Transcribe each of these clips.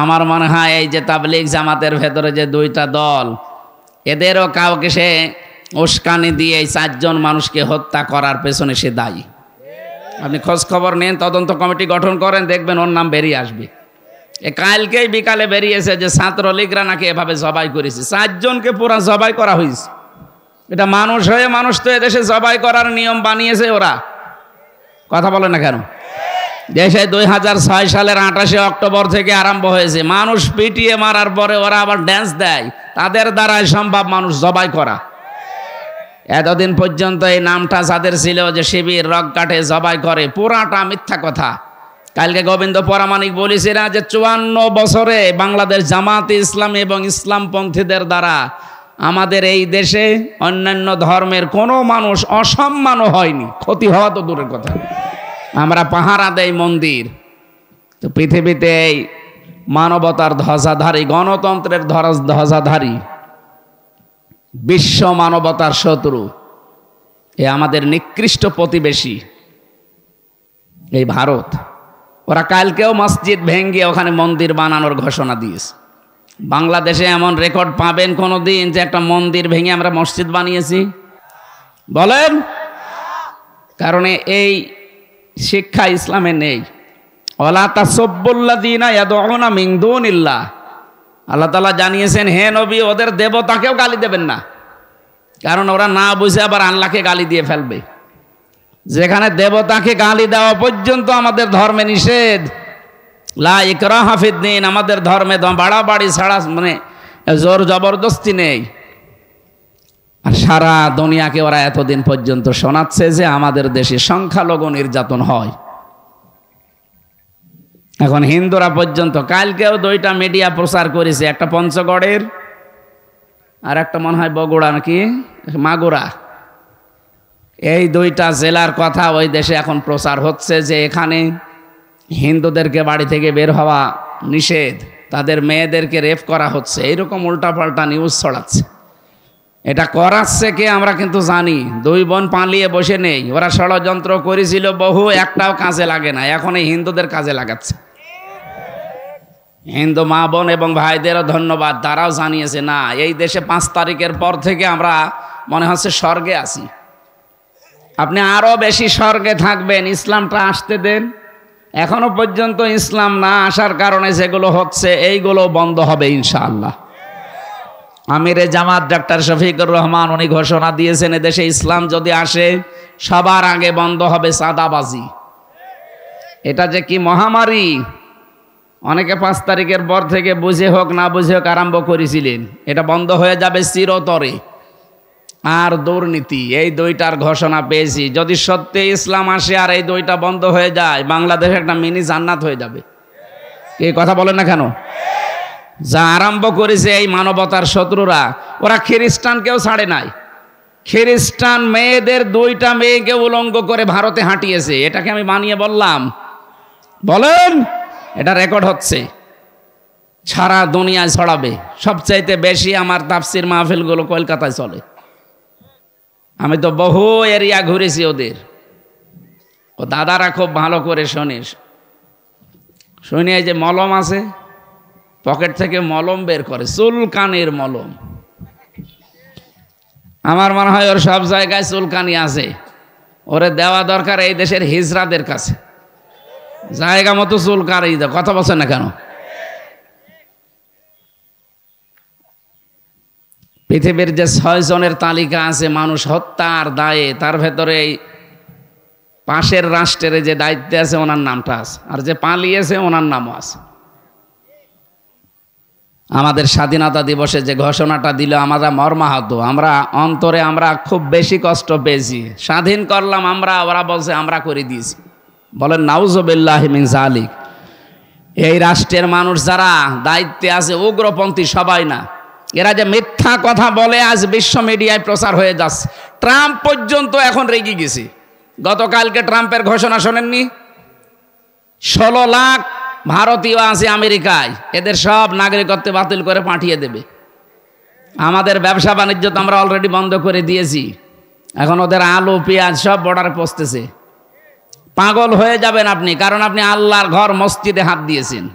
আমার মনে হয় এই যে তাবলীগ জামাতের ভেতরে যে দুইটা দল, এদেরও কাউকে সে উস্কানি দিয়ে এই 4 জন মানুষকে হত্যা করার পেছনে সে দায়ী। আপনি খোঁজ খবর নেন, তদন্ত কমিটি গঠন করেন, দেখবেন ওর নাম বেরিয়ে আসবে। কালকেই বিকালে বেরিয়েছে যে ছাত্রলীগরা নাকি এভাবে জবাই করেছে, 4 জনকে পুরা জবাই করা হয়েছে। এটা মানুষ হয়ে মানুষ তো এদেশে জবাই করার নিয়ম বানিয়েছে ওরা। কথা বলে না কেন? দেশে 2006 সালের 28শে অক্টোবর থেকে আরম্ভ হয়েছে। মানুষ পিটিয়ে মারার পরে ওরা আবার ড্যান্স দেয়, তাদের দ্বারাই সম্ভব মানুষ জবাই করা। এতদিন পর্যন্ত এই নামটা যাদের ছিল যে শিবির, রক কাটে, জবাই করে, পুরাটা মিথ্যা কথা। কালকে গোবিন্দ পরামানিক বলেছে না যে 54 বছরে বাংলাদেশ জামাতে ইসলামী এবং ইসলামপন্থীদের দ্বারা আমাদের এই দেশে অন্যান্য ধর্মের কোনো মানুষ অসম্মানও হয়নি, ক্ষতি হওয়া তো দূরের কথা। আমরা পাহারা দেই মন্দির। তো পৃথিবীতে এই মানবতার ধ্বজাধারী, গণতন্ত্রের ধ্বজাধারী, বিশ্ব মানবতার শত্রু, এ আমাদের নিকৃষ্ট প্রতিবেশী এই ভারত। ওরা কালকেও মসজিদ ভেঙে ওখানে মন্দির বানানোর ঘোষণা দিয়েছে। বাংলাদেশে এমন রেকর্ড পাবেন কোনো দিন যে একটা মন্দির ভেঙে আমরা মসজিদ বানিয়েছি? বলেন। কারণ এই শিক্ষা ইসলামে নেই। ওয়ালা তাসাব্বুল্লাযীনা ইয়াদউনা মিন দুনিল্লাহ, আল্লাহ তাআলা জানিয়েছেন, হে নবী, ওদের দেবতাকেও গালি দেবেন না, কারণ ওরা না বুঝে আবার আল্লাহকে গালি দিয়ে ফেলবে। যেখানে দেবতাকে গালি দেওয়া পর্যন্ত আমাদের ধর্মে নিষেধ। লা ইকরাহা ফিদ্দীন, আমাদের ধর্মে বাড়াবাড়ি ছাড়া মানে জোর জবরদস্তি নেই। আর সারা দুনিয়াকে ওরা এতদিন পর্যন্ত শোনাচ্ছে যে আমাদের দেশে সংখ্যালঘু নির্যাতন হয়। এখন হিন্দুরা পর্যন্ত, কালকেও 2টা মিডিয়া প্রচার করেছে, একটা পঞ্চগড়ের আর একটা মনে হয় বগুড়া নাকি মাগুরা। এই 2টা জেলার কথা ওই দেশে এখন প্রচার হচ্ছে যে এখানে হিন্দুদেরকে বাড়ি থেকে বের হওয়া নিষেধ, তাদের মেয়েদেরকে রেপ করা হচ্ছে, এইরকম উল্টাপাল্টা নিউজ ছড়াচ্ছে। এটা করাচ্ছে কে আমরা কিন্তু জানি। 2 বোন পালিয়ে বসে নেই, ওরা ষড়যন্ত্র করেছিল বহু, একটাও কাজে লাগে না। এখন এই হিন্দুদের কাজে লাগাচ্ছে। হিন্দু মা বোন এবং ভাইদেরও ধন্যবাদ, তারাও জানিয়েছে না, এই দেশে 5 তারিখের পর থেকে আমরা মনে হচ্ছে স্বর্গে আছি। আপনি আরো বেশি স্বর্গে থাকবেন, ইসলামটা আসতে দেন। এখনো পর্যন্ত ইসলাম না আসার কারণে যেগুলো হচ্ছে এইগুলো বন্ধ হবে ইনশাআল্লাহ। আমিরে জামাত ডাক্তার শফিকুর রহমান উনি ঘোষণা দিয়েছেন, এদেশে ইসলাম যদি আসে সবার আগে বন্ধ হবে চাঁদাবাজি। এটা যে কি মহামারী, অনেকে 5 তারিখের পর থেকে বুঝে হোক না বুঝে হোক আরম্ভ করেছিলেন, এটা বন্ধ হয়ে যাবে চিরতরে। আর দুর্নীতি, এই 2টার ঘোষণা পেয়েছি। যদি সত্যি ইসলাম আসে আর এই 2টা বন্ধ হয়ে যায়, বাংলাদেশ একটা মিনি জান্নাত হয়ে যাবে। এই কথা বলেন না কেন? যা আরম্ভ করেছে এই মানবতার শত্রুরা, ওরা খ্রিস্টানকেও ছাড়ে নাই। খ্রিস্টান মেয়েদের 2টা মেয়েকে উলঙ্গ করে ভারতে হাঁটিয়েছে। এটাকে আমি বানিয়ে বললাম? বলেন। এটা রেকর্ড হচ্ছে, সারা দুনিয়ায় ছড়াবে। সবচাইতে বেশি আমার তাফসির মাহফিলগুলো কলকাতায় চলে। আমি তো বহু এরিয়া ঘুরেছি ওদের। ও দাদারা খুব ভালো করে শোনিস, শুনি এই যে মলম আছে, পকেট থেকে মলম বের করে, চুলকানির মলম। আমার মনে হয় ওর সব জায়গায় চুলকানি আছে, ওরে দেওয়া দরকার এই দেশের হিজড়াদের কাছে, জায়গা মতো চুলকানি দাও। কথা বলছেন না কেন? পৃথিবীর যে 6 জনের তালিকা আছে মানুষ হত্যার দায়ে, তার ভেতরে এই পাশের রাষ্ট্রের যে দায়িত্বে আছে ওনার নামটা আছে, আর যে পালিয়েছে ওনার নামও আছে। আমাদের স্বাধীনতা দিবসে যে ঘোষণাটা দিল, আমরা মর্মাহত, আমরা অন্তরে আমরা খুব বেশি কষ্ট পেয়েছি। স্বাধীন করলাম আমরা, ওরা বলছে আমরা করে দিয়েছি। বলেন নাউজুবিল্লাহি মিন যালিক। এই রাষ্ট্রের মানুষ যারা দায়িত্বে আছে উগ্রপন্থী সবাই না, এরা যে মিথ্যা কথা বলে আজ বিশ্ব মিডিয়ায় প্রচার হয়ে যাচ্ছে। ট্রাম্প পর্যন্ত এখন রেগে গেছে। গতকালকে ট্রাম্পের ঘোষণা শোনেননি? 16 লাখ ভারতীয় আছে আমেরিকায়, এদের সব নাগরিকত্ব বাতিল করে পাঠিয়ে দেবে। আমাদের ব্যবসা বাণিজ্য তো আমরা অলরেডি বন্ধ করে দিয়েছি, এখন ওদের আলু পেঁয়াজ সব বর্ডারে পৌঁছতেছে। পাগল হয়ে যাবেন আপনি, কারণ আপনি আল্লাহর ঘর মসজিদে হাত দিয়েছেন।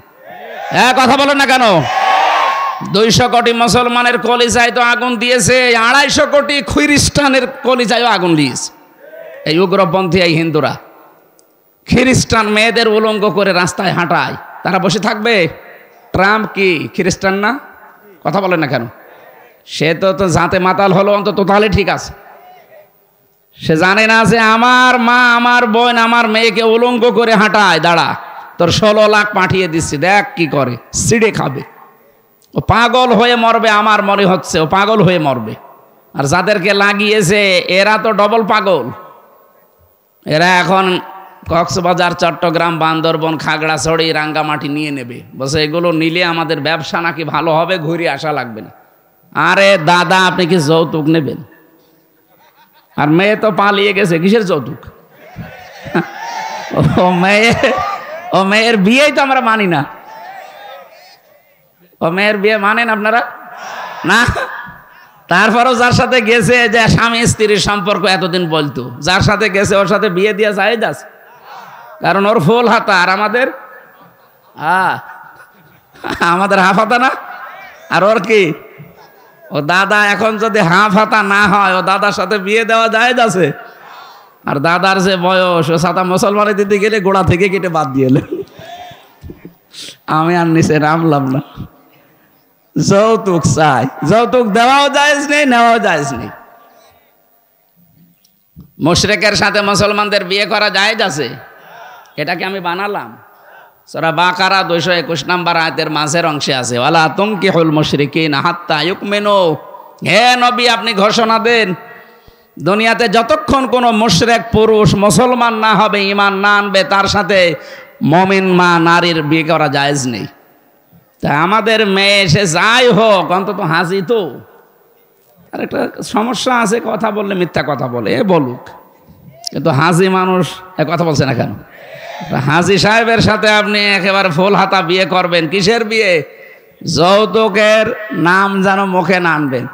হ্যাঁ, কথা বলেন না কেন? 200 কোটি মুসলমানের কলিজায় তো আগুন দিয়েছে, 250 কোটি খ্রিস্টানের কলিজায়ও আগুন দিয়েছে এই উগ্রপন্থী এই হিন্দুরা। খ্রিস্টান মেয়েদের উলঙ্গ করে রাস্তায় হাঁটায়, তারা বসে থাকবে? ট্রাম্প কি খ্রিস্টান না? কথা বলেন না কেন? সে তো জাতে মাতাল হলো, অন্তত তাহলে ঠিক আছে। সে জানে না যে আমার মা, আমার বোন, আমার মেয়েকে উলঙ্গ করে হাঁটায়, দাঁড়া তোর 16 লাখ পাঠিয়ে দিচ্ছি, দেখ কি করে, সিঁড়ে খাবে। ও পাগল হয়ে মরবে, আমার মনে হচ্ছে ও পাগল হয়ে মরবে। আর যাদেরকে লাগিয়েছে এরা তো ডবল পাগল। এরা এখন কক্সবাজার, চট্টগ্রাম, বান্দরবন, খাগড়াছড়ি, রাঙ্গামাটি নিয়ে নেবে। বলছে এগুলো নিলে আমাদের ব্যবসা নাকি ভালো হবে, ঘুরে আসা লাগবে না। আরে দাদা, আপনি কি যৌতুক নেবেন? আর মেয়ে তো পালিয়ে গেছে, কিসের যৌতুক? ও মেয়ের বিয়েই তো আমরা মানি না। ও মেয়ের বিয়ে মানেন আপনারা? না। তারপরও যার সাথে গেছে, যে স্বামী স্ত্রীর সম্পর্ক এতদিন বলতো, যার সাথে গেছে ওর সাথে বিয়ে দিয়ে যায় যাস, কারণ ওর ফুল হাতা আর আমাদের হাফ হাতা না। আর ওর কি, ও দাদা এখন যদি হাফ হাতা না হয়, ও দাদার সাথে বিয়ে দেওয়া যায় যাচ্ছে। আর দাদার যে বয়স, ও সাদা মুসলমানের দিতে গেলে গোড়া থেকে কেটে বাদ দিয়ে এলেন। আমি আর নিচে নামলাম না। যৌতুক চাই, যৌতুক দেওয়াও জায়েজ নেই, নেওয়াও জায়েজ নেই। মুশরিকের সাথে মুসলমানদের বিয়ে করা জায়েজ আছে, এটাকে আমি বানালাম। সূরা বাকারা 221 নম্বর আয়াতের মাঝের অংশে আছে, ওয়ালা তুনকিহুল মুশরিকিনা হাত্তা ইউমিনু। হে নবী, আপনি ঘোষণা দেন, দুনিয়াতে যতক্ষণ কোনো মুশরিক পুরুষ মুসলমান না হবে, ঈমান না আনবে, তার সাথে মুমিন মা নারীর বিয়ে করা জায়েজ নেই। তা আমাদের মেয়ে সে যাই হোক, অন্তত হাজি তো। আর একটা সমস্যা আছে, কথা বললে মিথ্যা কথা বলে, বলুক, কিন্তু হাজি মানুষ কথা বলছে না কেন? হাজি সাহেবের সাথে আপনি একেবারে ফুল হাতা বিয়ে করবেন, কিসের বিয়ে? যৌতুকের নাম যেন মুখে না আনবেন।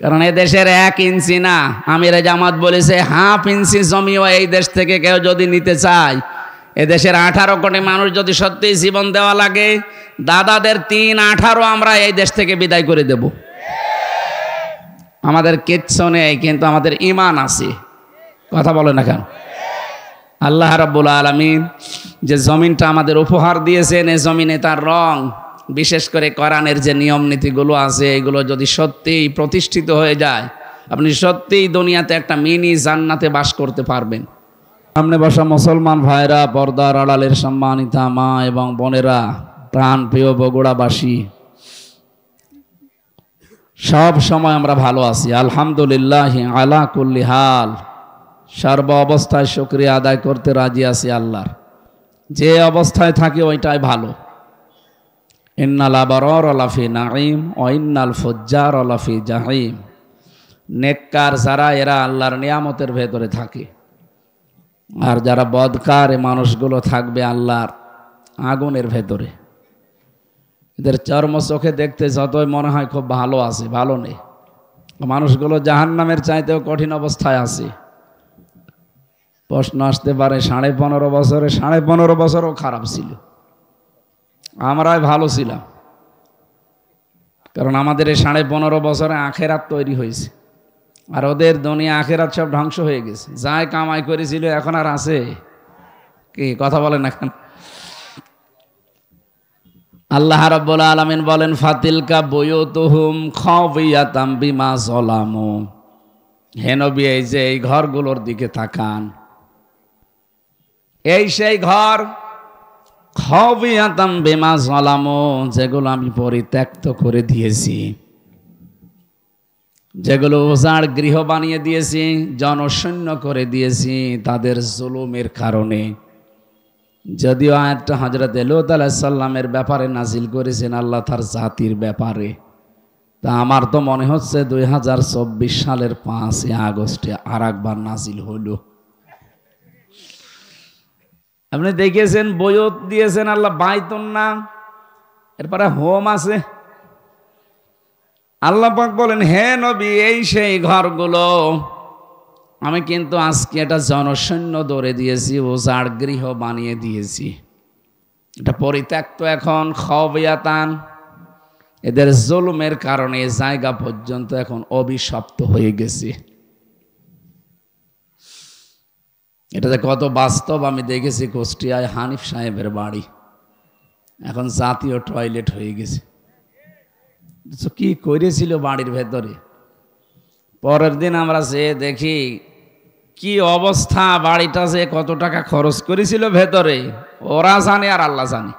কারণ এ দেশের 1 ইঞ্চি না, আমিরে জামাত বলেছে হাফ ইঞ্চি জমিও এই দেশ থেকে কেউ যদি নিতে চায়, এদেশের 18 কোটি মানুষ যদি সত্যি জীবন দেওয়া লাগে, দাদাদের 3-18 আমরা এই দেশ থেকে বিদায় করে দেব। আমাদের কিচ্ছু নেই, কিন্তু আমাদের ঈমান আছে। কথা বলে না কেন? আল্লাহ রাব্বুল আলামিন যে জমিনটা আমাদের উপহার দিয়েছেন, এই জমিনে তার রং, বিশেষ করে কোরআনের যে নিয়ম নীতিগুলো আছে, এগুলো যদি সত্যিই প্রতিষ্ঠিত হয়ে যায়, আপনি সত্যিই দুনিয়াতে একটা মিনি জান্নাতে বাস করতে পারবেন। সামনে বসা মুসলমান ভাইরা, পর্দার আড়ালের সম্মানিতা মা এবং বোনেরা, প্রাণ প্রিয় বগুড়াবাসী, সব সময় আমরা ভালো আছি, আলহামদুলিল্লাহ আলা কুল্লি হাল। সর্ব অবস্থায় শুকরিয়া আদায় করতে রাজি আছি আল্লাহর। যে অবস্থায় থাকি ওইটাই ভালো। ইন্নাল আবরার লাফি নাঈম ওয়া ইন্নাল ফুজ্জার লাফি জাহিম। নেককার যারা, এরা আল্লাহর নিয়ামতের ভেতরে থাকে, আর যারা বদকার, এই মানুষগুলো থাকবে আল্লাহর আগুনের ভেতরে। এদের চর্ম চোখে দেখতে যতই মনে হয় খুব ভালো আছে, ভালো নেই। মানুষগুলো জাহান্নামের চাইতেও কঠিন অবস্থায় আছে। প্রশ্ন আসতে পারে, 15.5 বছরে 15.5 বছরও খারাপ ছিল, আমরাই ভালো ছিলাম। কারণ আমাদের এই 15.5 বছরে আখেরাত তৈরি হয়েছে, আর ওদের দুনিয়া আখেরাত সব ধ্বংস হয়ে গেছে। যাই কামাই করেছিল এখন আর আছে কি? কথা বলেন এখন। আল্লাহ রাব্বুল আলামিন বলেন, ফাতিলকা বুয়ুতুহুম খাওয়িয়াতাম বিমা যালামু। হে নবী, এই যে এই ঘরগুলোর দিকে তাকান, এই সেই ঘর, খাওয়িয়াতাম বিমা যালামু, যেগুলো আমি পরিত্যক্ত করে দিয়েছি, যেগুলো উজাড় গৃহ বানিয়ে দিয়েছি, জনশূন্য করে দিয়েছি তাদের জুলুমের কারণে। যদিও আয়াতটা হযরত লূত আলাইহিস সালামের ব্যাপারে নাজিল করেছেন আল্লাহ তার জাতির ব্যাপারে, তা আমার তো মনে হচ্ছে 2024 সালের 5 আগস্টে আর একবার নাজিল হলো। আপনি দেখেছেন বয়ত দিয়েছেন আল্লাহ বাইতুন না, এরপরে হোম আছে। আল্লাহ পাক বলেন, হে নবী, এই সেই ঘরগুলো আমি কিন্তু আজকে এটা জনশূন্য দরে দিয়েছি, উজাড় গৃহ বানিয়ে দিয়েছি। এটা পরিত্যক্ত এখন খাওয়াতান। এদের জুলুমের কারণে এই জায়গা পর্যন্ত এখন অভিশপ্ত হয়ে গেছে। এটাতে কত বাস্তব আমি দেখেছি। কুষ্টিয়ায় হানিফ সাহেবের বাড়ি এখন জাতীয় টয়লেট হয়ে গেছে। কি করেছিল বাড়ির ভেতরে, পরের দিন আমরা যে দেখি কি অবস্থা, বাড়িটা যে কত টাকা খরচ করেছিল ভেতরে ওরা জানে আর আল্লাহ জানে।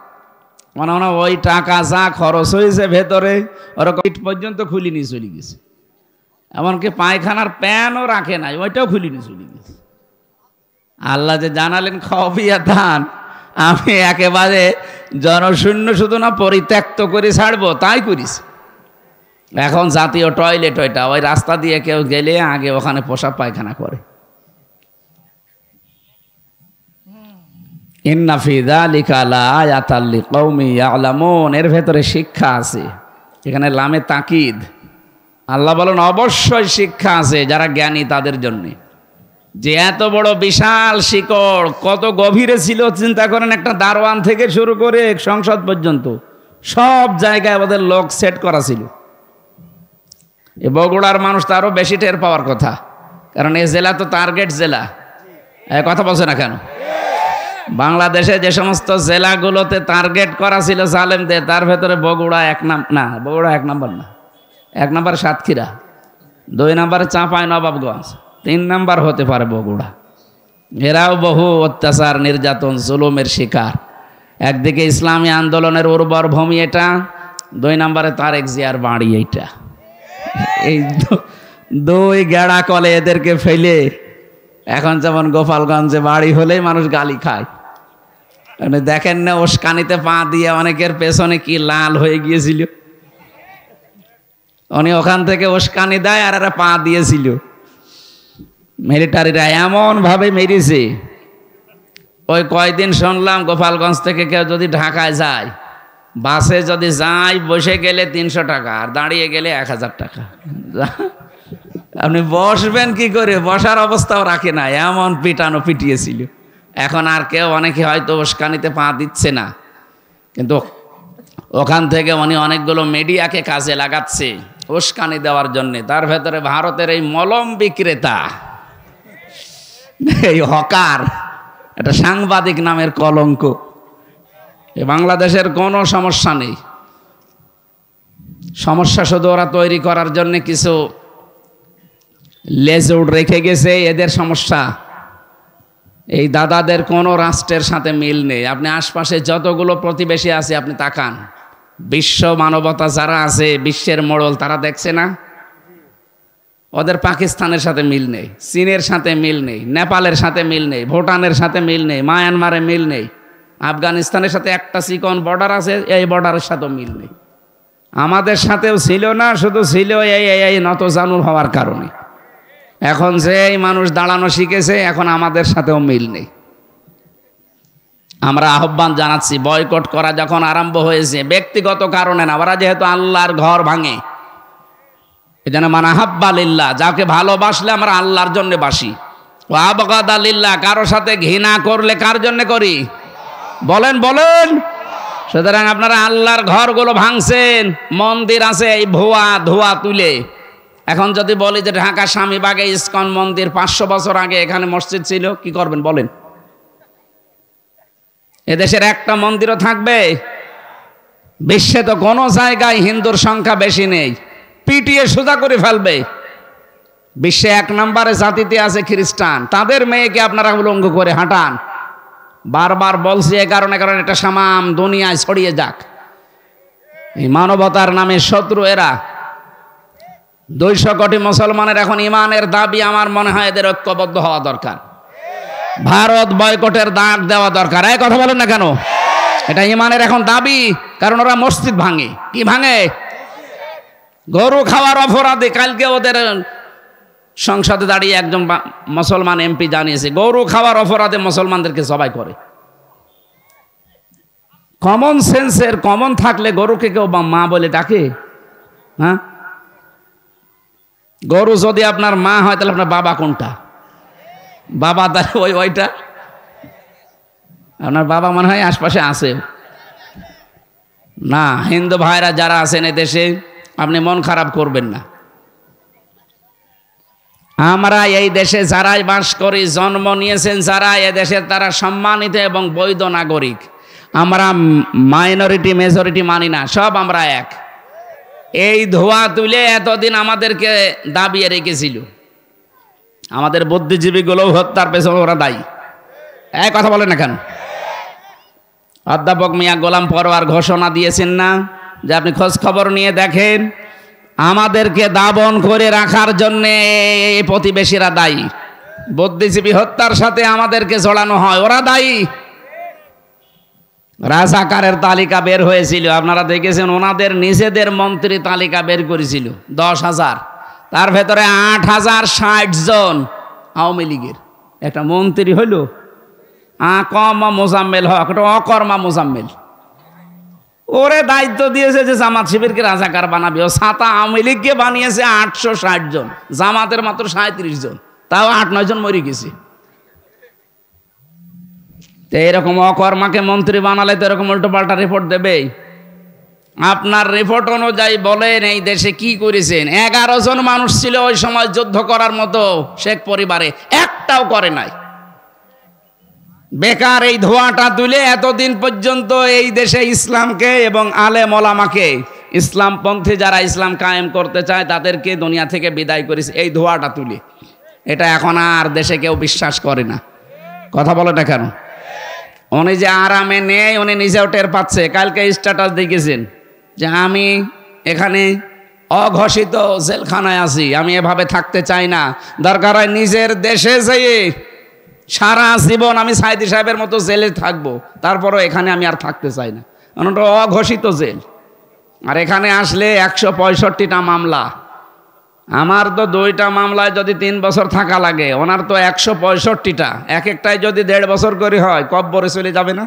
মনে হয় ওই টাকা যা খরচ হয়েছে ভেতরে ওরকম ইট পর্যন্ত খুলি নিয়ে চলে গেছে। এমনকি পায়খানার প্যানও রাখে নাই, ওইটাও খুলি নিয়ে চলে গেছে। আল্লাহ যে জানালেন খাওয়াতান, আমি একেবারে জনশূন্য শুধু না পরিত্যক্ত করে ছাড়বো তাই করিস। এখন জাতীয় টয়লেট ওইটা, ওই রাস্তা দিয়ে কেউ গেলে আগে ওখানে পোশাক পায়খানা করে। ইন্না ফি যালিকা লাআয়াতাল লিকাউমিন ইয়ালামুন, এর ভেতরে শিক্ষা আছে। এখানে লামে তাকিদ, আল্লাহ বলেন অবশ্যই শিক্ষা আছে যারা জ্ঞানী তাদের জন্য। যে এত বড় বিশাল শিকড় কত গভীরে ছিল চিন্তা করেন। একটা দারোয়ান থেকে শুরু করে সংসদ পর্যন্ত সব জায়গায় আমাদের লোক সেট করা ছিল। এ বগুড়ার মানুষ তো আরো বেশি টের পাওয়ার কথা, কারণ এই জেলা তো টার্গেট জেলা। কথা বলছে না কেন? বাংলাদেশে যে সমস্ত জেলাগুলোতে টার্গেট করা ছিল জালেমদের, তার ভেতরে বগুড়া বগুড়া এক নম্বর না, 1 নম্বর সাতক্ষীরা, 2 নম্বরে চাঁপাইনবাবগঞ্জ, 3 নম্বর হতে পারে বগুড়া। এরাও বহু অত্যাচার, নির্যাতন, জুলুমের শিকার। একদিকে ইসলামী আন্দোলনের উর্বর ভূমি এটা, 2 নম্বরে তারেক জিয়ার বাড়ি এইটা। এই 2 গেড়া কলে এদেরকে ফেলে এখন যেমন গোপালগঞ্জে বাড়ি হলেই মানুষ গালি খায়। দেখেন না উস্কানিতে পা দিয়ে অনেকের পেছনে কি লাল হয়ে গিয়েছিল। উনি ওখান থেকে উস্কানি দেয় আর এরা পা দিয়েছিল। মিলিটারিরা এমন ভাবে মেরেছে, ওই কয়দিন শুনলাম গোপালগঞ্জ থেকে কেউ যদি ঢাকায় যায়, বাসে যদি যায় বসে গেলে 300 টাকা আর দাঁড়িয়ে গেলে 1000 টাকা। আপনি বসবেন কি করে, বসার অবস্থাও রাখে না, এমন পিটানো পিটিয়েছিল। এখন আর কেউ, অনেকে হয়তো উস্কানিতে পা দিচ্ছে না, কিন্তু ওখান থেকে উনি অনেকগুলো মিডিয়াকে কাজে লাগাচ্ছে উস্কানি দেওয়ার জন্য। তার ভেতরে ভারতের এই মলম বিক্রেতা, এই হকার, এটা সাংবাদিক নামের কলঙ্ক। বাংলাদেশের কোনো সমস্যা নেই, সমস্যা শুধু ওরা তৈরি করার জন্য কিছু লেজউড রেখে গেছে, এদের সমস্যা। এই দাদাদের কোনো রাষ্ট্রের সাথে মিল নেই। আপনি আশপাশে যতগুলো প্রতিবেশী আছে আপনি তাকান, বিশ্ব মানবতা যারা আছে, বিশ্বের মোড়ল, তারা দেখছে না? ওদের পাকিস্তানের সাথে মিল নেই, চীনের সাথে মিল নেই, নেপালের সাথে মিল নেই, ভুটানের সাথে মিল নেই, মায়ানমারে মিল নেই, আফগানিস্তানের সাথে একটা চিকন বর্ডার আছে, এই বর্ডারের সাথেও মিল নেই। আমাদের সাথেও ছিল না, শুধু ছিল এই নতজানুর হওয়ার কারণে। এখন যে এই মানুষ দাঁড়ানো শিখেছে, এখন আমাদের সাথেও মিল নেই। আমরা আহ্বান জানাচ্ছি, বয়কট করা যখন আরম্ভ হয়েছে ব্যক্তিগত কারণে না, ওরা যেহেতু আল্লাহর ঘর ভাঙে, এজন্য মান আহাব্বা লিল্লাহ, যাকে ভালোবাসলে আমরা আল্লাহর জন্য বাসি। ওয়া আবগাদা লিল্লাহ, কারো সাথে ঘৃণা করলে কার জন্য করি? বলেন বলেন। সুতরাং আপনারা আল্লাহর ঘরগুলো ভাঙছেন, মন্দির আছে এই ভুয়া ধোয়া তুলে। এখন যদি বলি যে ঢাকা স্বামীবাগে ইসকন মন্দির, 500 বছর আগে এখানে মসজিদ ছিল, কি করবেন বলেন? এদেশের একটা মন্দিরও থাকবে? বিশ্বে তো কোনো জায়গায় হিন্দুর সংখ্যা বেশি নেই, পিটিয়ে সোজা করে ফেলবে। বিশ্বে 1 নম্বরে জাতিতে আছে খ্রিস্টান, তাদের মেয়েকে আপনারা উলঙ্গ করে হাঁটান। বারবার বলছি এ কারণে, কারণ এটা সামাম দুনিয়ায় ছড়িয়ে যাক। এই মানবতার নামে শত্রু এরা। 200 কোটি মুসলমানের এখন ইমানের দাবি, আমার মনে হয় এদের ঐক্যবদ্ধ হওয়া দরকার। ভারত বয়কটের ডাক দেওয়া দরকার। এই কথা বলেন না কেন? এটা ইমানের এখন দাবি, কারণ ওরা মসজিদ ভাঙে। কি ভাঙে? গরু খাওয়ার অপরাধে। কালকে ওদের সংসদে দাঁড়িয়ে একজন মুসলমান এমপি জানিয়েছে, গরু খাওয়ার অপরাধে মুসলমানদেরকে জবাই করে। কমন সেন্সের কমন থাকলে গরুকে কেউ মা বলে ডাকে? হ্যাঁ, গরু যদি আপনার মা হয় তাহলে আপনার বাবা কোনটা? বাবা তাহলে ওইটা আপনার বাবা মনে হয় আশপাশে আছে। না, হিন্দু ভাইরা যারা আছেন এদেশে আপনি মন খারাপ করবেন না। আমরা এই দেশে যারাই বাস করি, জন্ম নিয়েছেন যারা এদেশের, তারা সম্মানিত এবং বৈধ নাগরিক। আমরা মাইনরিটি মেজরিটি মানি না, সব আমরা এক। এই ধোঁয়া তুলে এতদিন আমাদেরকে দাবিয়ে রেখেছিল, আমাদের বুদ্ধিজীবীগুলো হত্যার পেছনে ওরা দায়ী। এক কথা বলেন না কেন? অধ্যাপক মিয়া গোলাম পরোয়ার ঘোষণা দিয়েছেন না যে আপনি খোঁজ খবর নিয়ে দেখেন, আমাদেরকে দাবন করে রাখার জন্যে প্রতিবেশীরা দায়ী। বুদ্ধিজীবী হত্যার সাথে আমাদেরকে জড়ানো হয়, ওরা দায়ী। রাজাকারের তালিকা বের হয়েছিল, আপনারা দেখেছেন, ওনাদের নিজেদের মন্ত্রী তালিকা বের করেছিল 10,000, তার ভেতরে 8,060 জন আওয়ামী লীগের। একটা মন্ত্রী হইল আকমা মোজাম্মেল হক, একটা অকর্মা মোজাম্মেল। ওরে দায়িত্ব দিয়েছে যে জামাত শিবিরকে রাজাকার বানাবে। ও ছাতা আওয়ামী লীগকে বানিয়েছে 860 জন, জামাতের মাত্র 37 জন, তাও 8-9 জন মরে গেছে। তো এরকম অকর্মাকে মন্ত্রী বানালে তো এরকম উল্টো পাল্টা রিপোর্ট দেবে। আপনার রিপোর্ট অনুযায়ী বলেন এই দেশে কি করেছেন? 11 জন মানুষ ছিল ওই সময় যুদ্ধ করার মতো শেখ পরিবারে, একটাও করে নাই। বেকার এই ধোঁয়াটা তুলে এতদিন পর্যন্ত এই দেশে ইসলামকে এবং আলেম ওলামাকে, ইসলামপন্থী যারা ইসলাম কায়েম করতে চায় তাদেরকে দুনিয়া থেকে বিদায় করেছে এই ধোঁয়াটা তুলে। এটা এখন আর দেশে কেউ বিশ্বাস করে না। কথা বলে না কেন? উনি যে আরামে নেই উনি নিজেও টের পাচ্ছে। কালকে স্ট্যাটাস দেখেছেন যে আমি এখানে অঘোষিত জেলখানায় আছি, আমি এভাবে থাকতে চাই না, দরকার হয় নিজের দেশে যেয়ে সারা জীবন আমি সাইদি সাহেবের মতো জেলে থাকবো, তারপরও এখানে আমি আর থাকতে চাই না। ওটা অঘোষিত জেল, আর এখানে আসলে 165টা মামলা। আমার তো 2টা মামলায় যদি 3 বছর থাকা লাগে, ওনার তো 165টা, এক একটাই যদি 1.5 বছর করে হয়, কব্বরে চলে যাবে না?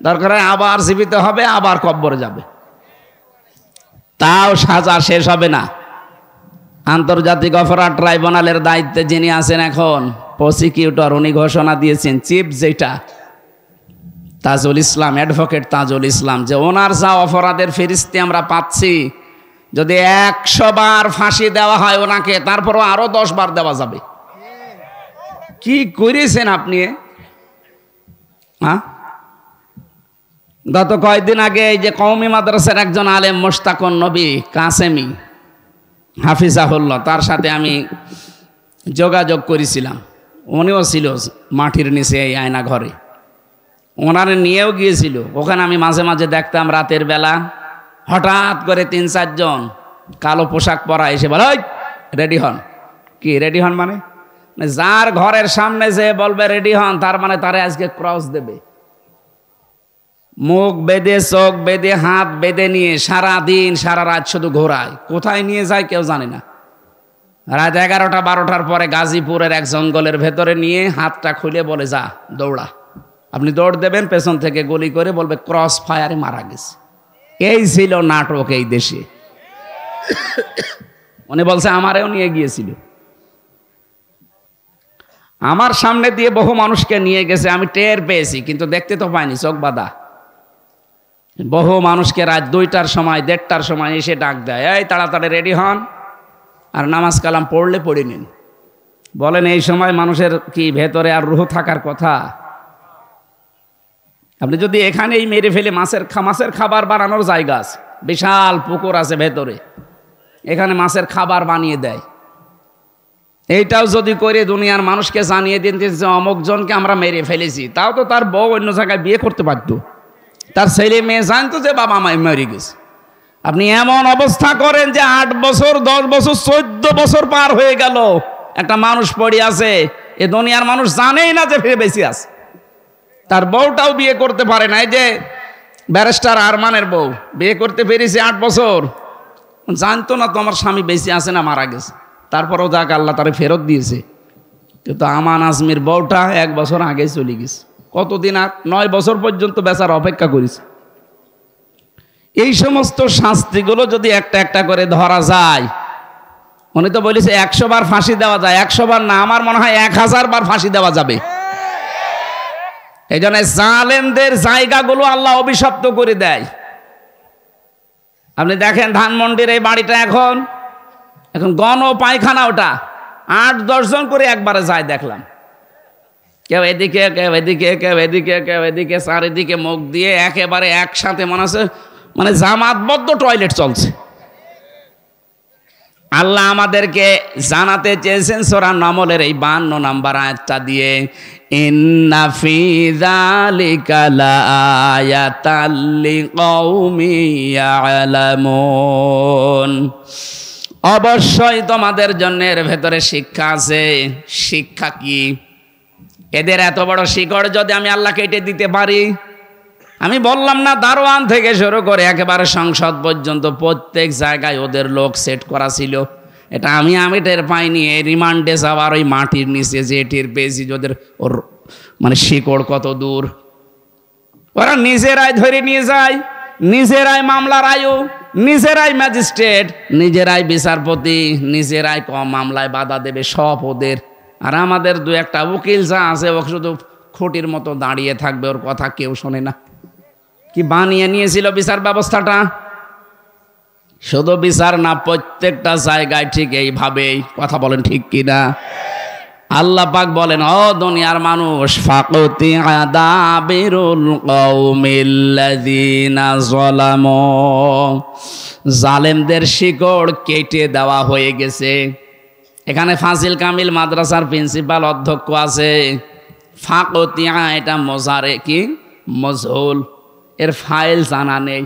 দরকার হয় আবার জীবিত হবে, আবার কব্বরে যাবে, তাও সাজা শেষ হবে না। আন্তর্জাতিক অপরাধ ট্রাইব্যুনালের দায়িত্বে যিনি আছেন এখন প্রসিকিউটর, উনি ঘোষণা দিয়েছেন, চিফ যেটা তাজুল ইসলাম, অ্যাডভোকেট তাজুল ইসলাম, যে ওনার যা অপরাধের ফেরিস্তি আমরা পাচ্ছি, যদি 100 বার ফাঁসি দেওয়া হয় ওনাকে, তারপরও আরো 10 বার দেওয়া যাবে। কি করেছেন আপনি? হ্যাঁ, গত কয়েকদিন আগে এই যে কওমি মাদ্রাসার একজন আলেম মোশতাকুন নবী কাসেমি হাফিজাহুল্লাহ, তার সাথে আমি যোগাযোগ করেছিলাম। উনিও ছিল মাটির নিচে এই আয়না ঘরে, ওনারে নিয়েও গিয়েছিল। ওখানে আমি মাঝে মাঝে দেখতাম রাতের বেলা হঠাৎ করে 3-4 জন কালো পোশাক পরা এসে বলে, ওই রেডি হন। কি রেডি হন মানে? যার ঘরের সামনে যে বলবে রেডি হন, তার মানে তারে আজকে ক্রস দেবে। মুখ বেঁধে, চোখ বেঁধে, হাত বেঁধে নিয়ে সারা দিন সারা রাত শুধু ঘোরায়। কোথায় নিয়ে যায় কেউ জানে না। রাত 11টা-12টার পরে গাজীপুরের এক জঙ্গলের ভেতরে নিয়ে হাতটা খুলে বলে, যা দৌড়া। আপনি দৌড় দেবেন, পেছন থেকে গুলি করে বলবে ক্রস ফায়ারে মারা গেছে। এই ছিল নাটক এই দেশে। উনি বলছে আমারেও নিয়ে গিয়েছিল, আমার সামনে দিয়ে বহু মানুষকে নিয়ে গেছে, আমি টের পেয়েছি, কিন্তু দেখতে তো পাইনি, চোখ বাঁধা। বহু মানুষকে রাত 2টার সময় 1:30টার সময় এসে ডাক দেয়, এই তাড়াতাড়ি রেডি হন আর নামাজ কালাম পড়লে পড়ে নিন। বলেন এই সময় মানুষের কি ভেতরে আর রুহ থাকার কথা? আপনি যদি এখানেই মেরে ফেলে মাছের খাবার বানানোর জায়গা আছে, বিশাল পুকুর আছে ভেতরে, এখানে মাছের খাবার বানিয়ে দেয়। এইটাও যদি করে দুনিয়ার মানুষকে জানিয়ে দিন যে অমুক জনকে আমরা মেরে ফেলেছি, তাও তো তার বউ অন্য জায়গায় বিয়ে করতে পারত, তার ছেলে মেয়ে জানতো যে বাবা মা মরে গেছে। আপনি এমন অবস্থা করেন যে 8 বছর 10 বছর 14 বছর পার হয়ে গেল, একটা মানুষ পড়ে আছে, এ দুনিয়ার মানুষ জানেই না যে ফিরে বেঁচে আছে। তার বউটাও বিয়ে করতে পারে না। এই যে ব্যারিস্টার আরমানের বউ বিয়ে করতে পেরেছে 8 বছর, জানতো না তো আমার স্বামী বেঁচে আছে না মারা গেছে, তারপরেও যাক আল্লাহ তারে ফেরত দিয়েছে। কিন্তু আমান আজমির বউটা 1 বছর আগে চলে গেছে। কতদিন? আর 9 বছর পর্যন্ত বেচার অপেক্ষা করেছে। এই সমস্ত শাস্তিগুলো যদি একটা একটা করে ধরা যায়, উনি তো বলেছে 100 বার ফাঁসি দেওয়া যায়, 100 বার না, আমার মনে হয় 1000 বার ফাঁসি দেওয়া যাবে। এই জন্য জালেমদের জায়গাগুলো আল্লাহ অভিশপ্ত করে দেয়। আপনি দেখেন ধানমন্ডির এই বাড়িটা এখন গণ পায়খানা, ওটা 8-10 জন করে একবারে যায় দেখলাম। কেউ এদিকে, কেউ এদিকে, কেউ এদিকে, কেউ এদিকে, চারিদিকে মুখ দিয়ে একেবারে একসাথে মনে আছে মানে জামাতবদ্ধ টয়লেট চলছে। আল্লাহ আমাদেরকে জানাতে চেয়েছেন সূরা নামলের এই 52 নম্বর আয়াতটা দিয়ে, ইন্না ফি যালিকা লাআয়াতাল লিকাউমি ইয়ালামুন, অবশ্যই তোমাদের জন্য এর ভেতরে শিক্ষা আছে। শিক্ষা কি? এদের এত বড় শিকড় যদি আমি আল্লাহ কেটে দিতে পারি, আমি বললাম না দারোয়ান থেকে শুরু করে একেবারে সংসদ পর্যন্ত প্রত্যেক জায়গায় ওদের লোক সেট করা ছিল। এটা আমি টের পাইনি, এই রিমান্ডে যাওয়ার ওই মাটির নিচে যে টের পেয়েছি ওদের ওর মানে শিকড় কত দূর। ওরা নিজেরাই ধরে নিয়ে যায়, নিজেরাই মামলার আয়ু, নিজেরাই ম্যাজিস্ট্রেট, নিজেরাই বিচারপতি, নিজেরাই কম মামলায় বাধা দেবে, সব ওদের। আর আমাদের 2-1টা উকিল যা আছে ও শুধু খুঁটির মতো দাঁড়িয়ে থাকবে, ওর কথা কেউ শোনে না। কি বানিয়ে নিয়েছিল বিচার ব্যবস্থাটা? শুধু বিচার না, প্রত্যেকটা জায়গায় ঠিক এইভাবেই। কথা বলেন ঠিক কিনা? আল্লাহ পাক বলেন, ও দুনিয়ার মানুষ, ফাকুতি আদাবিরুল কওমিল্লাযিনা যালামু, জালেমদের শিকড় কেটে দেওয়া হয়ে গেছে। এখানে ফাজিল কামিল মাদ্রাসার প্রিন্সিপাল অধ্যক্ষ আছে। ফাকুতিয়া এটা মোজারে কি মজহুল, এর ফাইল জানা নেই।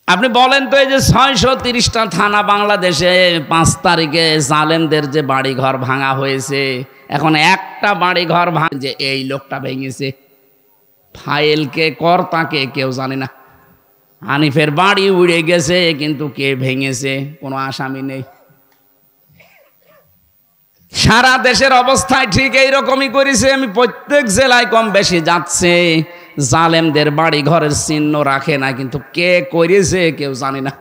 আপনি বলেন তো, এই যে 630টা থানা বাংলাদেশে 5 তারিখে জালেমদের যে বাড়ি ঘর ভাঙা হয়েছে, এখন একটা বাড়ি ঘর যে এই লোকটা ভেঙেছে, ফাইলকে কর্তাকে কেউ জানে না। হানিফের বাড়ি উড়ে গেছে, কিন্তু কে ভেঙেছে কোনো আসামি নেই। সারা দেশের অবস্থায় ঠিক এইরকমই করেছে। আমি প্রত্যেক জেলায় কম বেশি যাচ্ছে, জালেমদের বাড়ি ঘরের চিহ্ন রাখে না, কিন্তু কে করেছে কেউ জানে না।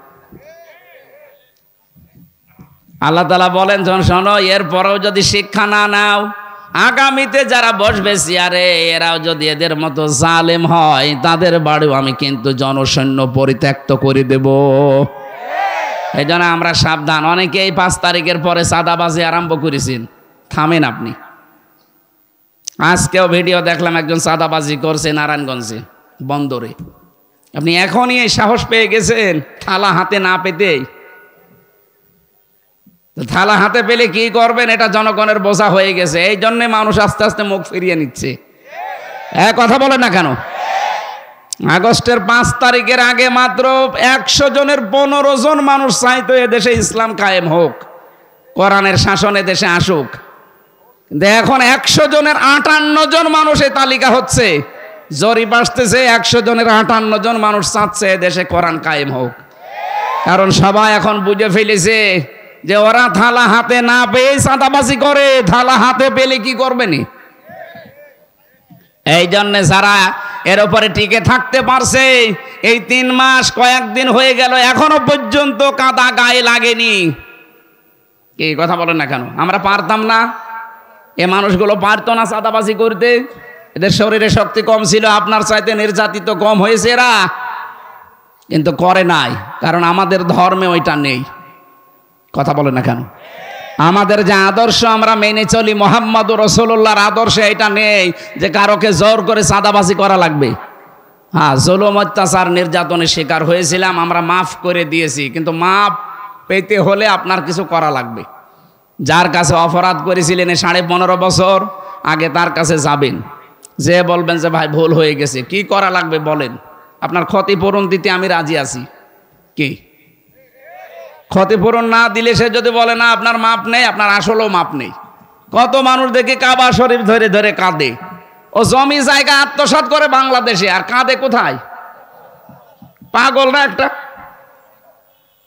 আল্লাহ তাআলা বলেন, শোনো, এরপরেও যদি শিক্ষা না নাও, আগামীতে যারা বসবে চেয়ারে এরাও যদি এদের মতো জালেম হয়, তাদের বাড়িও আমি কিন্তু জনসৈন্য পরিত্যক্ত করে দেব। এই জন্য আমরা সাবধান। অনেকেই 5 তারিখের পরে চাঁদাবাজি আরম্ভ করেছেন, থামেন আপনি। আজকেও ভিডিও দেখলাম, একজন চাঁদাবাজি করছে নারায়ণগঞ্জে বন্দরে। আপনি এখনই এই সাহস পেয়ে গেছেন থালা হাতে না পেতেই। থালা হাতে পেলে কি করবেন, এটা জনগণের বোঝা হয়ে গেছে। এই জন্যে মানুষ আস্তে আস্তে মুখ ফিরিয়ে নিচ্ছে। কথা বলে না কেন? আগস্টের 5 তারিখের আগে মাত্র 100 জনের 15 জন মানুষ চাইতো এদেশে ইসলাম কায়েম হোক, কোরআনের শাসন এদেশে আসুক। কিন্তু এখন 100 জনের 58 জন মানুষ এই তালিকা হচ্ছে। জরিপ আসতেছে 100 জনের 58 জন মানুষ চাচ্ছে এদেশে কোরআন কায়েম হোক। কারণ সবাই এখন বুঝে ফেলেছে যে ওরা থালা হাতে না পেয়ে চাঁদাবাজি করে, থালা হাতে পেলে কি করবেনি। এই জন্য যারা এর উপরে টিকে থাকতে পারছে, এই 3 মাস কয়েকদিন হয়ে গেল এখনো পর্যন্ত কাদা গায়ে লাগেনি। কি কথা বলেন না কেন? আমরা পারতাম না? এ মানুষগুলো পারতো না চাঁদাবাজি করতে? এদের শরীরে শক্তি কম ছিল, আপনার চাইতে নির্যাতিত কম হয়েছে এরা, কিন্তু করে নাই। কারণ আমাদের ধর্মে ওইটা নেই। কথা বলেন না কেন? আমাদের যে আদর্শ আমরা মেনে চলি, মুহাম্মদুর রাসূলুল্লাহর আদর্শে এটা নেই যে কারোকে জোর করে চাঁদাবাজি করা লাগবে। হ্যাঁ, জুলুম অত্যাচার নির্যাতনের শিকার হয়েছিলাম, আমরা মাফ করে দিয়েছি, কিন্তু মাফ পেতে হলে আপনার কিছু করা লাগবে। যার কাছে অপরাধ করেছিলেন 15.5 বছর আগে, তার কাছে যাবেন, যে বলবেন যে ভাই ভুল হয়ে গেছে, কি করা লাগবে বলেন, আপনার ক্ষতিপূরণ দিতে আমি রাজি আছি। কি ক্ষতিপূরণ না দিলে সে যদি বলে না আপনার মাপ নেই, আপনার আসলেও মাপ নেই। কত মানুষ দেখি কাবা শরীফ ধরে ধরে কাঁদে। ও জমি জায়গা আত্মসাৎ করে বাংলাদেশে, আর কাঁদে কোথায়? পাগল না একটা?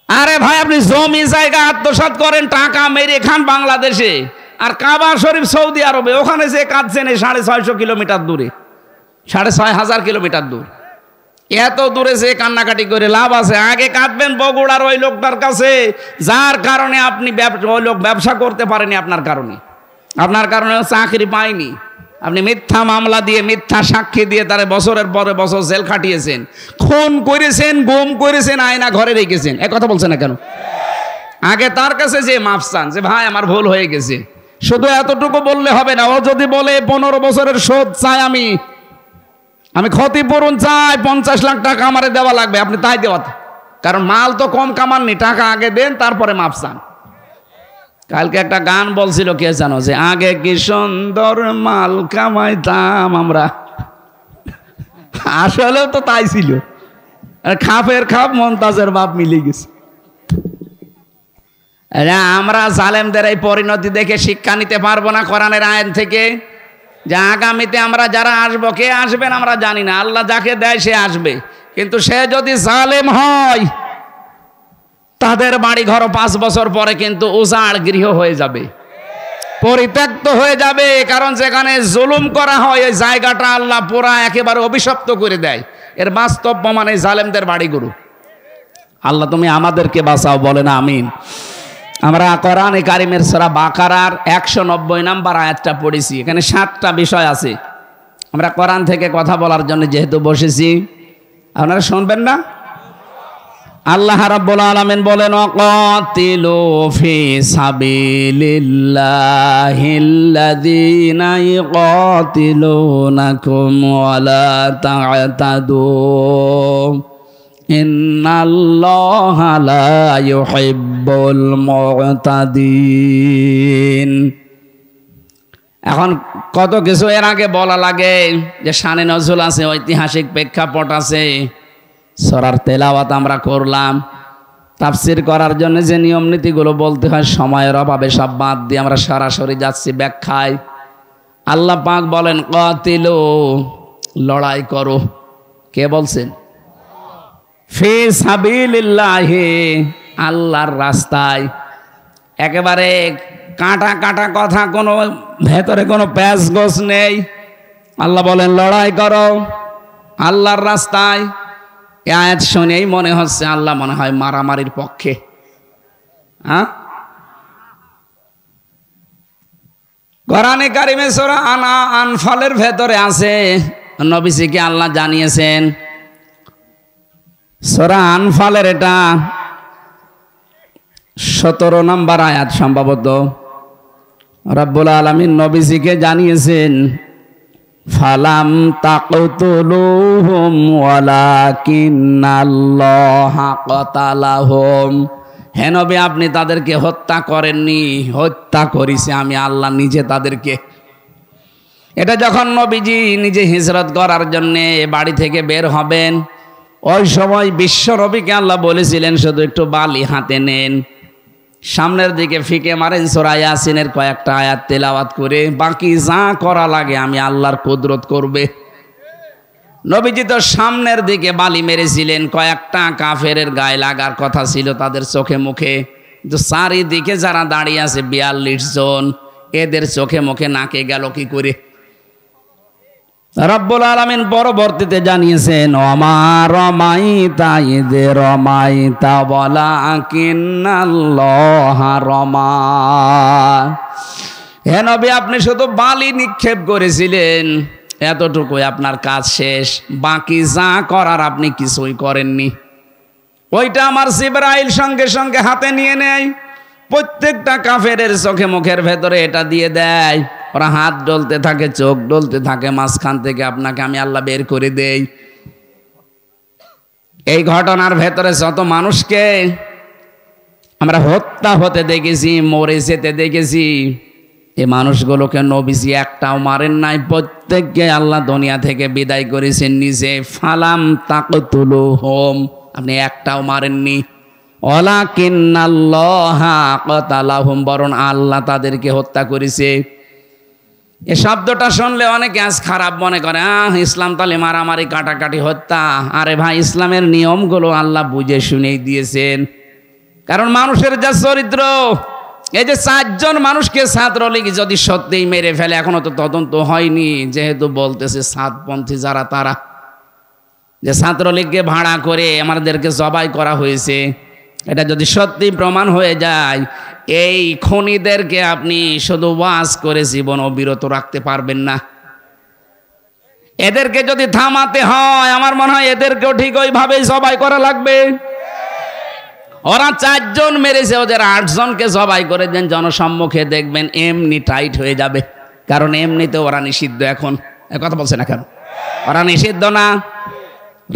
আরে ভাই, আপনি জমি জায়গা আত্মসাৎ করেন, টাকা মেরে খান বাংলাদেশে, আর কাবা শরীফ সৌদি আরবে, ওখানে যে কাঁদছেন 650 কিলোমিটার দূরে, 6500 কিলোমিটার দূর। এত দূরে যে কান্নাকাটি করে লাভ আছে? আগে কাঁদবেন বগুড়ার ওই লোকটার কাছে, যার কারণে আপনি ওই লোক ব্যবসা করতে পারেনি, আপনার কারণে চাকরি পায়নি। আপনি মিথ্যা মামলা দিয়ে মিথ্যা সাক্ষী দিয়ে তারে বছরের পরে বছর জেল খাটিয়েছেন, খুন করেছেন, গুম করেছেন, আয়না ঘরে রেখেছেন। এ কথা বলছেন না কেন? আগে তার কাছে যে মাফ চান যে ভাই আমার ভুল হয়ে গেছে। শুধু এতটুকু বললে হবে না, ও যদি বলে 15 বছরের শোধ চাই, আমি ক্ষতিপূরণ চাই, 50 লাখ টাকা আমারে দেওয়া লাগবে, আপনি তাই দেওয়া, কারণ মাল তো কম কামাননি, টাকা আগে দেন তারপরে মাফ চান। কালকে একটা গান বলছিল, কে জানো, যে আগে কি সুন্দর মাল কামাইতাম আমরা। আসলেও তো তাই ছিল, খাপের খাপ মমতাজের বাপ মিলে গেছে। আমরা জালেমদের এই পরিণতি দেখে শিক্ষা নিতে পারবো না কোরআনের আইন থেকে, যে আগামীতে আমরা যারা আসবো, কে আসবেন আমরা জানি না, আল্লাহ যাকে দেয় সে আসবে, কিন্তু সে যদি জালেম হয় তাদের বাড়ি ঘর 5 বছর পরে কিন্তু উজাড় গৃহ হয়ে যাবে, পরিত্যক্ত হয়ে যাবে। কারণ যেখানে জুলুম করা হয় এই জায়গাটা আল্লাহ পুরা একেবারে অভিশপ্ত করে দেয়। এর বাস্তব প্রমাণ এই জালেমদের বাড়িগুলো। আল্লাহ তুমি আমাদেরকে বাঁচাও, বলে না আমিন। আমরা কোরআনে কারিমের সূরা বাকারার 190 নম্বর আয়াতটা পড়েছি। এখানে 7টা বিষয় আছে। আমরা কোরআন থেকে কথা বলার জন্য যেহেতু বসেছি, আপনারা শুনবেন না? আল্লাহ রাব্বুল আলামিন বলেন, ওয়াকাতিলু ফি সাবিলিল্লাহিল্লাযীনা ইউকাতিলুনাকুম ওয়া লা তা'তাদু ইন্নাল্লাহা লা ইউহিব্বুল মু'তাদিন। এখন কত কিছু এর আগে বলা লাগে, যে শানে নজরুল আছে, ঐতিহাসিক প্রেক্ষাপট আছে। সূরার তেলাওয়াত আমরা করলাম, তাফসীর করার জন্য যে নিয়ম নীতিগুলো বলতে হয় সময়ের অভাবে সব বাদ দিয়ে আমরা সরাসরি যাচ্ছি ব্যাখ্যায়। আল্লাহ পাক বলেন, কাতিলু, লড়াই করো। কে বলছেন? ফি সাবিলিল্লাহি, আল্লাহর রাস্তায়। একেবারে কাঁটা কাঁটা কথা, কোনো ভেতরে কোনো প্যাঁচ গোছ নেই। আল্লাহ বলেন লড়াই করো আল্লাহর রাস্তায়। এই আয়াত শুনেই মনে হচ্ছে আল্লাহ মনে হয় মারামারির পক্ষে। হ্যাঁ, কোরআনে কারিমে সূরা আনফালের ভেতরে আছে, নবীজিকে আল্লাহ জানিয়েছেন। সূরা আনফালের এটা 17 নম্বর আয়াত সম্ভবত। রব্বুল আলামিন নবীজিকে জানিয়েছেন, ফালাম তাকতুলুহুম ওয়ালাকিন্নাল্লাহা কাতালাহুম। হে নবী, আপনি তাদেরকে হত্যা করেননি, হত্যা করেছি আমি আল্লাহ নিজে তাদেরকে। এটা যখন নবীজি নিজে হিজরত করার জন্য বাড়ি থেকে বের হবেন, ওই সময় বিশ্ব নবীকে আল্লাহ বলেছিলেন শুধু একটু বালি হাতে নেন, সামনের দিকে ফিকে মারেন, সূরা ইয়াসিনের কয়েকটা আয়াত তেলাওয়াত করে, বাকি যা করা লাগে আমি আল্লাহর কুদরত করবে। নবীজি তো সামনের দিকে বালি মেরেছিলেন, কয়েকটা কাফেরের গায়ে লাগার কথা ছিল তাদের চোখে মুখে, কিন্তু চারিদিকে যারা দাঁড়িয়ে আছে 42 জন, এদের চোখে মুখে নাকে গেল কি করে? রব্বুল আলামিন পরবর্তীতে জানিয়েছেন, ওমা রমাইতা ইয রমাইতা ওয়ালাকিন্নাল্লাহা রমা। হে নবী, আপনি শুধু বালি নিক্ষেপ করেছিলেন, এতটুকুই আপনার কাজ শেষ, বাকি যা করার আপনি কিছুই করেননি। ওইটা আমার জিবরাইল সঙ্গে সঙ্গে হাতে নিয়ে নেয়, প্রত্যেকটা কাফেরের চোখে মুখের ভেতরে এটা দিয়ে দেয়। ওরা হাত ডলতে থাকে, চোখ ডলতে থাকে, মাঝখান থেকে আপনাকে আমি আল্লাহ বের করে দেই। এই ঘটনার ভেতরে যত মানুষকে আমরা হত্যা হতে দেখেছি, মরে যেতে দেখেছি, এই মানুষগুলোকে নবীজি একটাও মারেন নাই, প্রত্যেককে আল্লাহ দুনিয়া থেকে বিদায় করেছেন নিজে। ফালাম তাকতুলুহুম, আপনি একটাও মারেননি। ওয়ালাকিন্নাল্লাহা কাতালাহুম, বরং আল্লাহ তাদেরকে হত্যা করেছে। এই শব্দটা শুনলে অনেকে আজ খারাপ মনে করে, ইসলাম তাহলে মারামারি কাটাকাটি হত্যা। আরে ভাই, ইসলামের নিয়মগুলো আল্লাহ বুঝে শুনেই দিয়েছেন। কারণ মানুষের যা চরিত্র, এই যে 4 জন মানুষকে ছাত্রলীগ যদি সত্যিই মেরে ফেলে, এখনো তো তদন্ত হয়নি, যেহেতু বলতেছে সাতপন্থী যারা, তারা যে ছাত্রলীগকে ভাড়া করে আমাদেরকে জবাই করা হয়েছে, এটা যদি সত্যি প্রমাণ হয়ে যায়, এই খুনিদেরকে আপনি শুধু ওয়াজ করে জীবন বিরত রাখতে পারবেন না। এদেরকে যদি থামাতে হয় আমার মনে হয় এদেরকেও ঠিক ওইভাবেই জবাই করা লাগবে। ওরা 4 জন মেরেছে, ওদের 8 জনকে জবাই করে দেন জনসম্মুখে, দেখবেন এমনি টাইট হয়ে যাবে। কারণ এমনিতে ওরা নিষিদ্ধ। এখন কথা বলছে না কেন? ওরা নিষিদ্ধ না,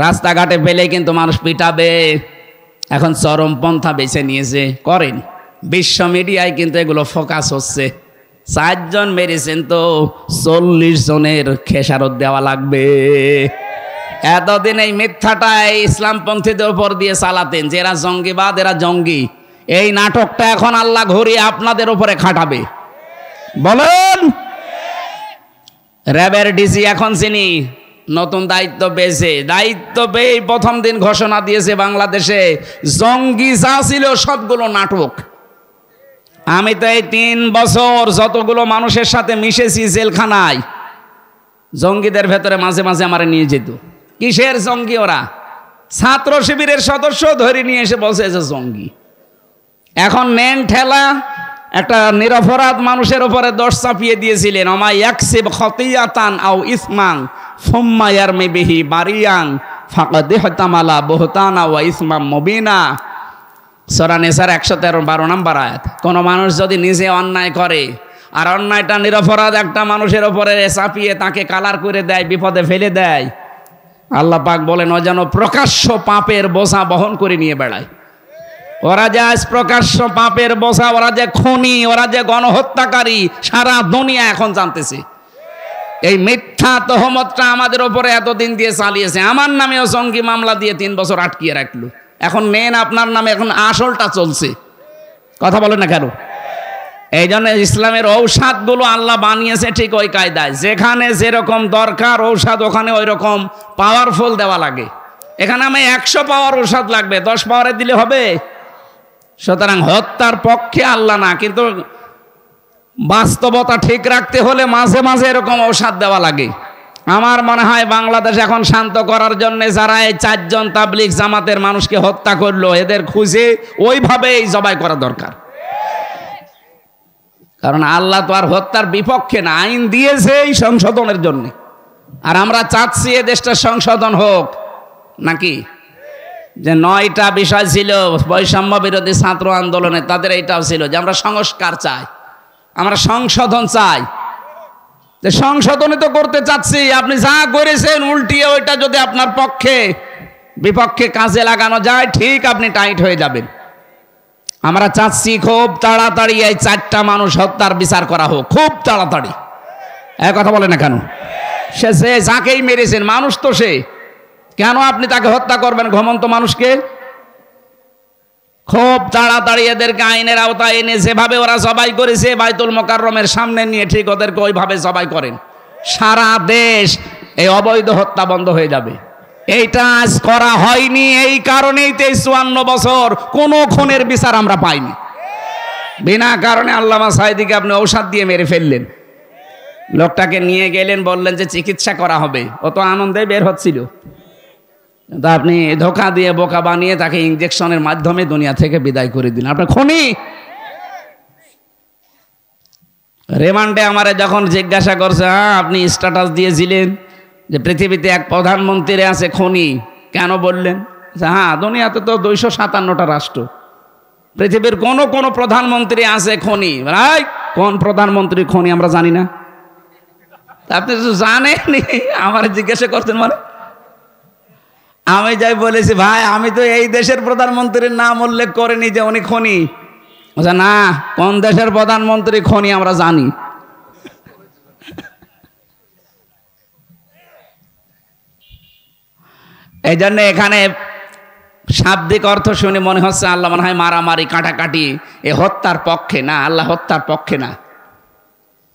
রাস্তাঘাটে ফেলে কিন্তু মানুষ পিটাবে। এখন চরমপন্থা বেছে নিয়েছে, করেন। বিশ্ব মিডিয়ায় কিন্তু এগুলো ফোকাস হচ্ছে। 4 জন মেরেছেন তো 40 জনের খেসারত দেওয়া লাগবে। এতদিন এই মিথ্যাটাই ইসলামপন্থীদের উপর দিয়ে চালাতেন যে এরা জঙ্গিবাদ, এরা জঙ্গি। এই নাটকটা এখন আল্লাহ ঘুরিয়ে আপনাদের উপরে খাটাবে। বলেন। র্যাবের ডিসি এখন চিনি নতুন দায়িত্ব পেয়েছে, দায়িত্ব পেয়ে প্রথম দিন ঘোষণা দিয়েছে বাংলাদেশে জঙ্গি যা ছিল সবগুলো নাটক। আমি তো এই 3 বছর যতগুলো মানুষের সাথে মিশেছি জেলখানায়, জঙ্গিদের ভেতরে মাঝে মাঝে আমার নিয়ে যেত। কিসের জঙ্গি? ওরা ছাত্র শিবিরের সদস্য ধরে নিয়ে এসে বলছে যে জঙ্গি। এখন নেন ঠেলা, একটা নিরপরাধ মানুষের উপরে দোষ চাপিয়ে দিয়েছিলেন, ওমা ইয়াকসিব খতিয়াতান আও ইসমান সুম্মা ইয়ারমি বিহি বারিয়ান ফাকাদ ইহতামালা বুহতানা ওয়া ইসমাম মুবিনা। সূরা নিসার 113 নম্বর আয়াত। কোন মানুষ যদি নিজে অন্যায় করে আর অন্যায়টা নিরপরাধ একটা মানুষের উপরে চাপিয়ে তাকে কালার করে দেয়, বিপদে ফেলে দেয়, আল্লাহ পাক বলেন ও যেন প্রকাশ্য পাপের বোঝা বহন করে নিয়ে বেড়ায়। ওরা যে আজ প্রকাশ্য পাপের বোঝা, ওরা যে খুনি, ওরা যে গণহত্যাকারী, সারা দুনিয়া এখন জানতেছে। এই মিথ্যা তহমতটা আমাদের উপরে এতদিন দিয়ে চালিয়েছে। আমার নামেও জঙ্গি মামলা দিয়ে 3 বছর আটকিয়ে রাখলো। এখন নেন আপনার নামে, এখন আসলটা চলছে। কথা বলেন না কেন? এই জন্য ইসলামের ঔষধগুলো আল্লাহ বানিয়েছে ঠিক ওই কায়দায়, যেখানে যেরকম দরকার ঔষধ ওখানে ওই রকম পাওয়ারফুল দেওয়া লাগে। এখানে আমি 100 পাওয়ার ঔষধ লাগবে, 10 পাওয়ারে দিলে হবে? সুতরাং হত্যার পক্ষে আল্লাহ না, কিন্তু বাস্তবতা ঠিক রাখতে হলে মাঝে মাঝে এরকম ঔষধ দেওয়া লাগে। আমার মনে হয় বাংলাদেশ এখন শান্ত করার জন্য যারা এই 4 জন তাবলিগ জামাতের মানুষকে হত্যা করলো, এদের খুঁজে ওইভাবেই জবাই করা দরকার। কারণ আল্লাহ তো আর হত্যার বিপক্ষে না, আইন দিয়েছে এই সংশোধনের জন্য। আর আমরা চাচ্ছি এ দেশটা সংশোধন হোক নাকি? যে 9টা বিষয় ছিল বৈষম্য বিরোধী ছাত্র আন্দোলনে, তাদের এইটাও ছিল যে আমরা সংস্কার চাই, আমরা সংশোধন চাই। যে সংশোধনই তো করতে চাচ্ছি, আপনি যা করেছেন উল্টিয়ে ওইটা যদি আপনার পক্ষে বিপক্ষে কাজে লাগানো যায়, ঠিক আপনি টাইট হয়ে যাবেন। আমরা চাচ্ছি খুব তাড়াতাড়ি এই 4টা মানুষ হত্যার বিচার করা হোক, খুব তাড়াতাড়ি। এক কথা বলে না কেন? সে যাকেই মেরেছেন মানুষ তো সে, কেন আপনি তাকে হত্যা করবেন ঘুমন্ত মানুষকে? খুব তাড়াতাড়ি এদেরকে আইনের আওতায় এনে যেভাবে ওরা জবাই করেছে বাইতুল মোকাররমের সামনে নিয়ে ঠিক ওদেরকে ওইভাবে জবাই করেন। সারা দেশ এই অবৈধ হত্যা বন্ধ হয়ে যাবে। এইটা আজ করা হয়নি, এই কারণেই 53 বছর কোনো খুনের বিচার আমরা পাইনি। বিনা কারণে আল্লামা সাঈদীকে আপনি ঔষধ দিয়ে মেরে ফেললেন। লোকটাকে নিয়ে গেলেন, বললেন যে চিকিৎসা করা হবে, ও তো আনন্দে বের হচ্ছিল। তা আপনি ধোঁকা দিয়ে বোকা বানিয়ে তাকে ইনজেকশনের মাধ্যমে দুনিয়া থেকে বিদায় করে দিলেন। আপনার খুনি। রিমান্ডে আমারে যখন জিজ্ঞাসা করছে, হ্যাঁ আপনি স্ট্যাটাস দিয়েছিলেন যে পৃথিবীতে এক প্রধানমন্ত্রী আছে খুনি, কেন বললেন? হ্যাঁ দুনিয়াতে তো 257টা রাষ্ট্র, পৃথিবীর কোন কোন প্রধানমন্ত্রী আছে খুনি। ভাই কোন প্রধানমন্ত্রী খুনি আমরা জানি না? আপনি তো জানেননি, আমার জিজ্ঞাসা করছেন মানে? আমি যাই বলেছি ভাই আমি তো এই দেশের প্রধানমন্ত্রীর নাম উল্লেখ করিনি যে উনি খুনি। না, কোন দেশের প্রধানমন্ত্রী খুনি আমরা জানি। এই জন্য এখানে শাব্দিক অর্থ শুনে মনে হচ্ছে আল্লাহ মনে হয় মারামারি কাটাকাটি এ হত্যার পক্ষে না। আল্লাহ হত্যার পক্ষে না।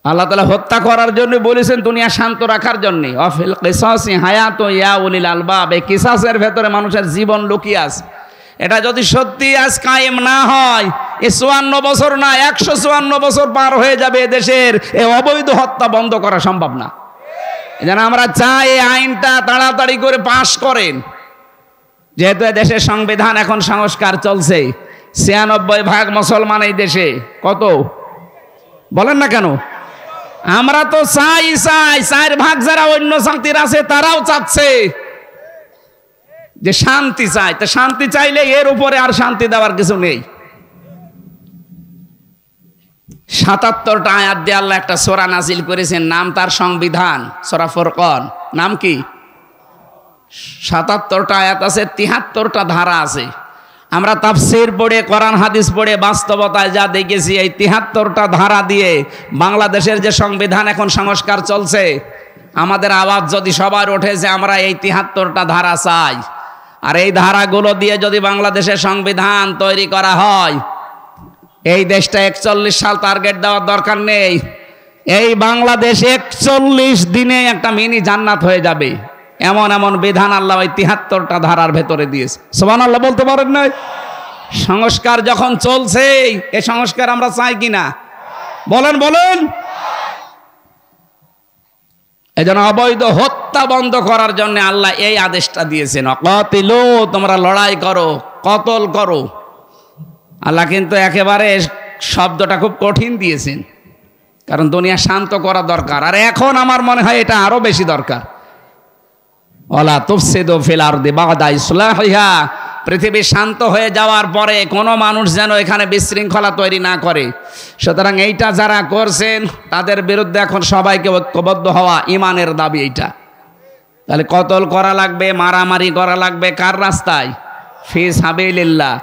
আল্লাহ তাআলা হত্যা করার জন্য বলেছেন, দুনিয়া শান্ত রাখার জন্য। অফিল কিসাসি হায়াতু ইয়া উলিল আলবাব, এই কিসাসের ভেতরে মানুষের জীবন লুকিয়ে আছে। এটা যদি সত্যি আজ কায়েম না হয়, এ 54 বছর না 154 বছর পার হয়ে যাবে, দেশের এই অবৈধ হত্যা বন্ধ করা সম্ভব না। যেন আমরা চাই এই আইনটা তাড়াতাড়ি করে পাশ করেন। যেহেতু দেশের সংবিধান এখন সংস্কার চলছে, 96% মুসলমান এই দেশে। কত বলেন না কেন? আমরা তো চাই 4 ভাগ যারা অন্য জাতির আছে তারাও চাচ্ছে যে শান্তি চাই। তো শান্তি চাইলে এর উপরে আর শান্তি দেওয়ার কিছু নেই। 77টা আয়াত দিয়ে আল্লাহ একটা সূরা নাজিল করেছেন, নাম তার সংবিধান, সূরা ফুরকান। নাম কি? 77টা আয়াত আছে, 73টা ধারা আছে। আমরা তাফসীর পড়ে, কোরআন হাদিস পড়ে বাস্তবতায় যা দেখেছি, এই 73টা ধারা দিয়ে বাংলাদেশের যে সংবিধান এখন সংস্কার চলছে, আমাদের আওয়াজ যদি সবার ওঠে যে আমরা এই 73টা ধারা চাই, আর এই ধারাগুলো দিয়ে যদি বাংলাদেশের সংবিধান তৈরি করা হয়, এই দেশটা 41 সাল টার্গেট দেওয়ার দরকার নেই। এই বাংলাদেশ 41 দিনে একটা মিনি জান্নাত হয়ে যাবে। এমন এমন বিধান আল্লাহ ওই 73টা ধারার ভেতরে দিয়েছে। সুবহানাল্লাহ বলতে পারেন না? সংস্কার যখন চলছে, এই সংস্কার আমরা চাই কিনা বলেন বলেন। এজন্য অবৈধ হত্যা বন্ধ করার জন্য আল্লাহ এই আদেশটা দিয়েছেন, অকাতিলু, তোমরা লড়াই করো, কতল করো। আল্লাহ কিন্তু একেবারে শব্দটা খুব কঠিন দিয়েছেন, কারণ দুনিয়া শান্ত করা দরকার। আর এখন আমার মনে হয় এটা আরো বেশি দরকার। ওয়ালা তুফসিদু ফিল আরদি বা'দা ইসলাহিহা, পৃথিবী শান্ত হয়ে যাওয়ার পরে কোনো মানুষ যেন এখানে বিশৃঙ্খলা তৈরি না করে। সুতরাং এইটা যারা করছেন তাদের বিরুদ্ধে এখন সবাইকে ঐক্যবদ্ধ হওয়া ইমানের দাবি এইটা। তাহলে কতল করা লাগবে, মারামারি করা লাগবে কার রাস্তায়? ফি সাবিলিল্লাহ।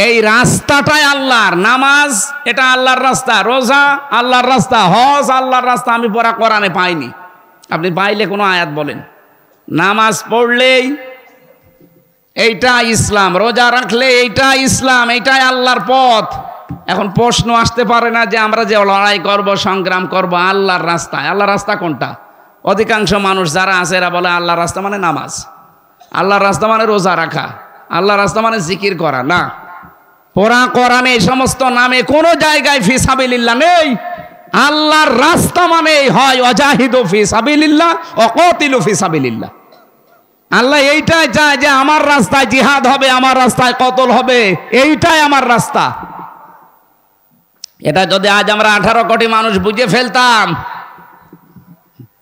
এই রাস্তাটাই আল্লাহর। নামাজ এটা আল্লাহর রাস্তা, রোজা আল্লাহর রাস্তা, হজ আল্লাহর রাস্তা। আমি পড়া কোরআনে পাইনি, আপনি পাইলে কোনো আয়াত বলেন। নামাজ পড়লেই এইটা ইসলাম, রোজা রাখলে এইটা ইসলাম, এইটাই আল্লাহর পথ। এখন প্রশ্ন আসতে পারে না যে আমরা যে লড়াই করব, সংগ্রাম করব আল্লাহর রাস্তায়। আল্লাহর রাস্তা কোনটা? অধিকাংশ মানুষ যারা আছে এরা বলে আল্লাহর রাস্তা মানে নামাজ, আল্লাহর রাস্তা মানে রোজা রাখা, আল্লাহর রাস্তা মানে জিকির করা। না, পুরা কোরআনে এই সমস্ত নামে কোনো জায়গায় ফি সাবিলিল্লাহ নেই। আল্লাহর রাস্তা মানে হয় ওয়াজাহিদু ফি সাবিলিল্লাহ ওয়া কাতিলু ফি সাবিলিল্লাহ। আল্লাহ এইটাই চায় যে আমার রাস্তায় জিহাদ হবে, আমার রাস্তায় কতল হবে, এইটাই আমার রাস্তা। এটা যদি আজ আমরা 18 কোটি মানুষ বুঝে ফেলতাম,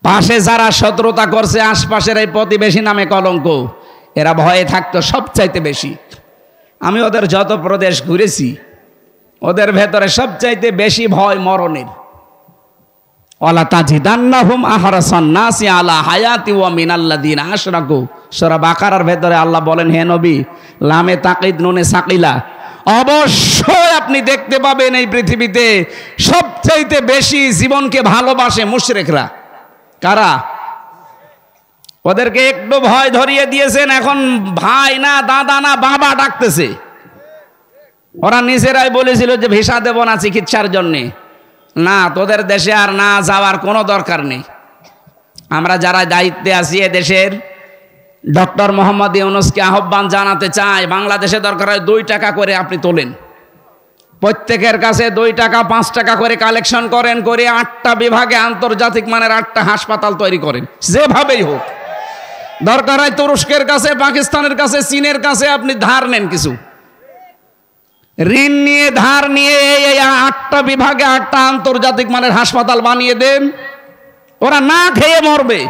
পাশে যারা শত্রুতা করছে, আশপাশের এই প্রতিবেশী নামে কলঙ্ক, এরা ভয়ে থাকতো সবচাইতে বেশি। আমি ওদের যত প্রদেশ ঘুরেছি, ওদের ভেতরে সবচাইতে বেশি ভয় মরণের। ওয়ালা তাজিদান্নাহুম আহরাসান নাসি আলা হায়াতি ওয়া মিনাল্লাযিনা আশরাকু। সূরা বাকারার ভেতরে আল্লাহ বলেন, হে নবী, লামে তাকিদ নুনে সাকিলা, অবশ্যই আপনি দেখতে পাবেন এই পৃথিবীতে সবচাইতে বেশি জীবনকে ভালোবাসে মুশরিকরা। কারা? ওদেরকে একটু ভয় ধরিয়ে দিয়েছেন, এখন ভাই না, দাদা না, বাবা ডাকতেছে। ওরা নিজেরাই বলেছিল যে ভিসা দেব না চিকিৎসার জন্যে। না, তোদের দেশে আর না যাওয়ার কোনো দরকার নেই। আমরা যারা দায়িত্বে আছি এ দেশের, ডক্টর মোহাম্মদ ইউনূসকে আহ্বান জানাতে চাই, বাংলাদেশে দরকার হয় 2 টাকা করে আপনি তোলেন, প্রত্যেকের কাছে 2 টাকা 5 টাকা করে কালেকশন করেন, করে 8টা বিভাগে আন্তর্জাতিক মানের 8টা হাসপাতাল তৈরি করেন। যেভাবেই হোক, দরকার হয় তুরস্কের কাছে, পাকিস্তানের কাছে, চীনের কাছে আপনি ধার নেন, কিছু ঋণ নিয়ে, ধার নিয়ে এই 8টা বিভাগে 8টা আন্তর্জাতিক মানের হাসপাতাল বানিয়ে দেন। ওরা না খেয়ে মরবে।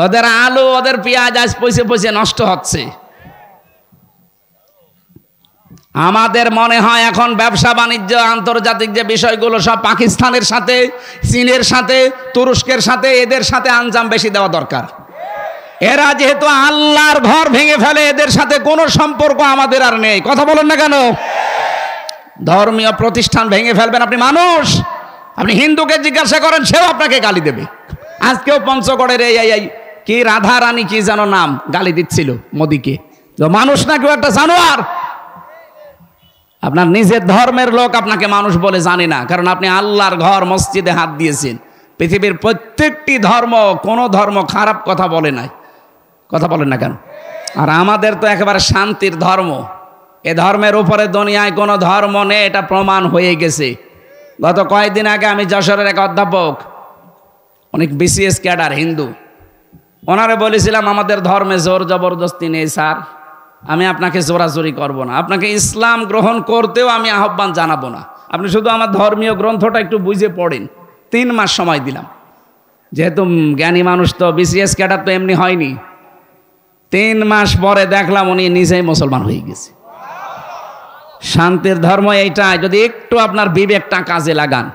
ওদের আলু, ওদের পেঁয়াজ আজ পয়সে পয়সে নষ্ট হচ্ছে। আমাদের মনে হয় এখন ব্যবসা বাণিজ্য, আন্তর্জাতিক যে বিষয়গুলো সব পাকিস্তানের সাথে, চীনের সাথে, তুরস্কের সাথে, এদের সাথে আঞ্জাম বেশি দেওয়া দরকার। এরা যেহেতু আল্লাহর ঘর ভেঙে ফেলে, এদের সাথে কোনো সম্পর্ক আমাদের আর নেই। কথা বলেন না কেন? ধর্মীয় প্রতিষ্ঠান ভেঙে ফেলবেন আপনি মানুষ। আপনি হিন্দুকে জিজ্ঞাসা করেন, সেও আপনাকে গালি দেবে। আজকেও পঞ্চগড়ের এই কি রাধা রানী কি যেন নাম, গালি দিচ্ছিল মোদিকে। তো মানুষ না, কেউ একটা জানোয়ার। আপনার নিজের ধর্মের লোক আপনাকে মানুষ বলে জানে না, কারণ আপনি আল্লাহর ঘর মসজিদে হাত দিয়েছেন। পৃথিবীর প্রত্যেকটি ধর্ম, কোনো ধর্ম খারাপ কথা বলে নাই। কথা বলেন না কেন? আর আমাদের তো একেবারে শান্তির ধর্ম। এ ধর্মের উপরে দুনিয়ায় কোনো ধর্ম নেই, এটা প্রমাণ হয়ে গেছে। গত কয়েকদিন আগে আমি যশোরের এক অধ্যাপক, অনেক বিসিএস ক্যাডার, হিন্দু, ওনারে বলেছিলাম আমাদের ধর্মে জোর জবরদস্তি নেই স্যার, আমি আপনাকে জোরাজোরি করব না, আপনাকে ইসলাম গ্রহণ করতেও আমি আহ্বান জানাবো না, আপনি শুধু আমার ধর্মীয় গ্রন্থটা একটু বুঝে পড়েন, 3 মাস সময় দিলাম, যেহেতু জ্ঞানী মানুষ তো, বিসিএস ক্যাডার তো এমনি হয়নি। 3 মাস পরে দেখলাম উনি নিজেই মুসলমান হয়ে গেছে। শান্তির ধর্ম এইটাই, যদি একটু আপনার বিবেকটা কাজে লাগান।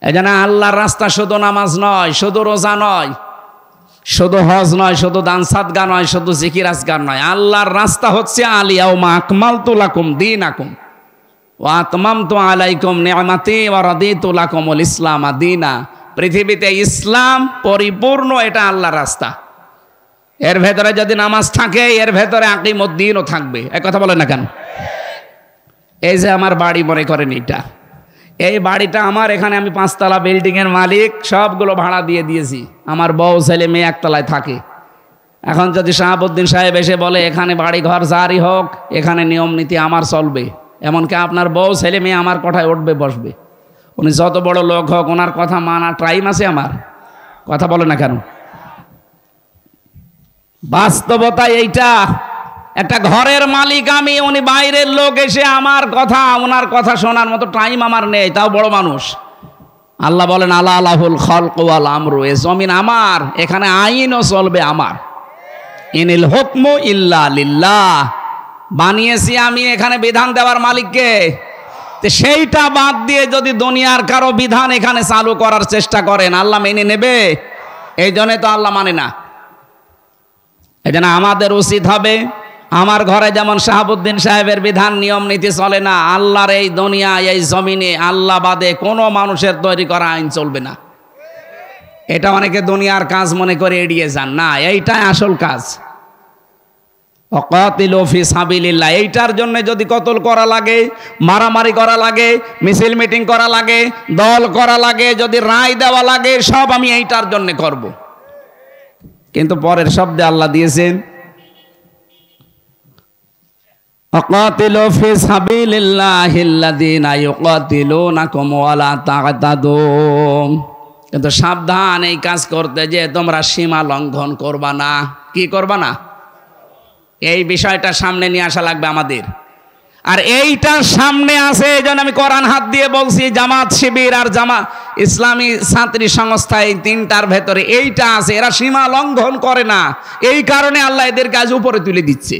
এই জন্য আল্লাহর রাস্তা শুধু নামাজ নয়, শুধু রোজা নয়, শুধু হজ নয়, শুধু দান সাদগা নয়, শুধু জিকির আজকার নয়। আল্লাহর রাস্তা হচ্ছে আলিয়াউমা আকমালতু লাকুম দীনাকুম ওয়া আতমামতু আলাইকুম নি'মাতি ওয়া রাদিতু লাকুমুল ইসলাম দীনা। পৃথিবীতে ইসলাম পরিপূর্ণ, এটা আল্লাহর রাস্তা। এর ভেতরে যদি নামাজ থাকে, এর ভেতরে আকিমুদ্দিনও থাকবে। এক কথা বলে না কেন? এই যে আমার বাড়ি মনে করেন, এই বাড়িটা আমার, এখানে আমি 5 তলা বিল্ডিংয়ের মালিক, সবগুলো ভাড়া দিয়ে দিয়েছি। আমার বউ ছেলে মেয়ে 1 তলায় থাকে। এখন যদি শাহাবুদ্দিন সাহেব এসে বলে এখানে বাড়ি ঘর যারই হোক, এখানে নিয়ম নীতি আমার চলবে, এমনকি আপনার বউ ছেলে মেয়ে আমার কথায় উঠবে বসবে। উনি যত বড় লোক হোক, ওনার কথা মানা টাইম আছে আমার? কথা বলে না কেন? বাস্তবতা এইটা। একটা ঘরের মালিক আমি, উনি বাইরের লোক এসে আমার কথা, ওনার কথা শোনার মতো টাইম আমার নেই, তাও বড় মানুষ। আল্লাহ বলেন আলা আলাহুল খালক ওয়াল আমরু, এ জমিন আমার, এখানে আইনও চলবে আমার। ইনিল হুকমু ইল্লা লিল্লাহ, বানিয়েছি আমি, এখানে বিধান দেওয়ার মালিককে। তো সেইটা বাদ দিয়ে যদি দুনিয়ার কারো বিধান এখানে চালু করার চেষ্টা করেন, আল্লাহ মেনে নেবে? এই জন্যে তো আল্লাহ মানে না। এই জন্য আমাদের উচিত হবে, আমার ঘরে যেমন শাহাবুদ্দিন সাহেবের বিধান নিয়ম নীতি চলে না, আল্লাহর এই দুনিয়া, এই জমিনে আল্লাহ বাদে কোনো মানুষের তৈরি করা আইন চলবে না। এটা অনেকে দুনিয়ার কাজ মনে করে এড়িয়ে যান, না, এইটাই আসল কাজ। ওয়াকাতিলু ফি সাবিলিল্লাহ, এইটার জন্য যদি কতল করা লাগে, মারামারি করা লাগে, মিছিল মিটিং করা লাগে, দল করা লাগে, যদি রায় দেওয়া লাগে, সব আমি এইটার জন্য করব। কিন্তু পরের শব্দে আল্লাহ দিয়েছেন ওয়াকাতিলু ফি সাবিলিল্লাহিল্লাযীনা ইউকাতিলুনাকুম ওয়া লা তা'তাদু। কিন্তু সাবধান এই কাজ করতে, যে তোমরা সীমা লঙ্ঘন করবা না। কি করবা না? এই বিষয়টা সামনে নিয়ে আসা লাগবে আমাদের। আর এইটা সামনে আছে, এই জন্য আমি কোরআন হাত দিয়ে বলছি, জামাত শিবির আর ইসলামী ছাত্রী সংস্থা, এই 3টার ভেতরে এইটা আছে। এরা সীমা লঙ্ঘন করে না, এই কারণে আল্লাহ এদের কাজ উপরে তুলে দিচ্ছে।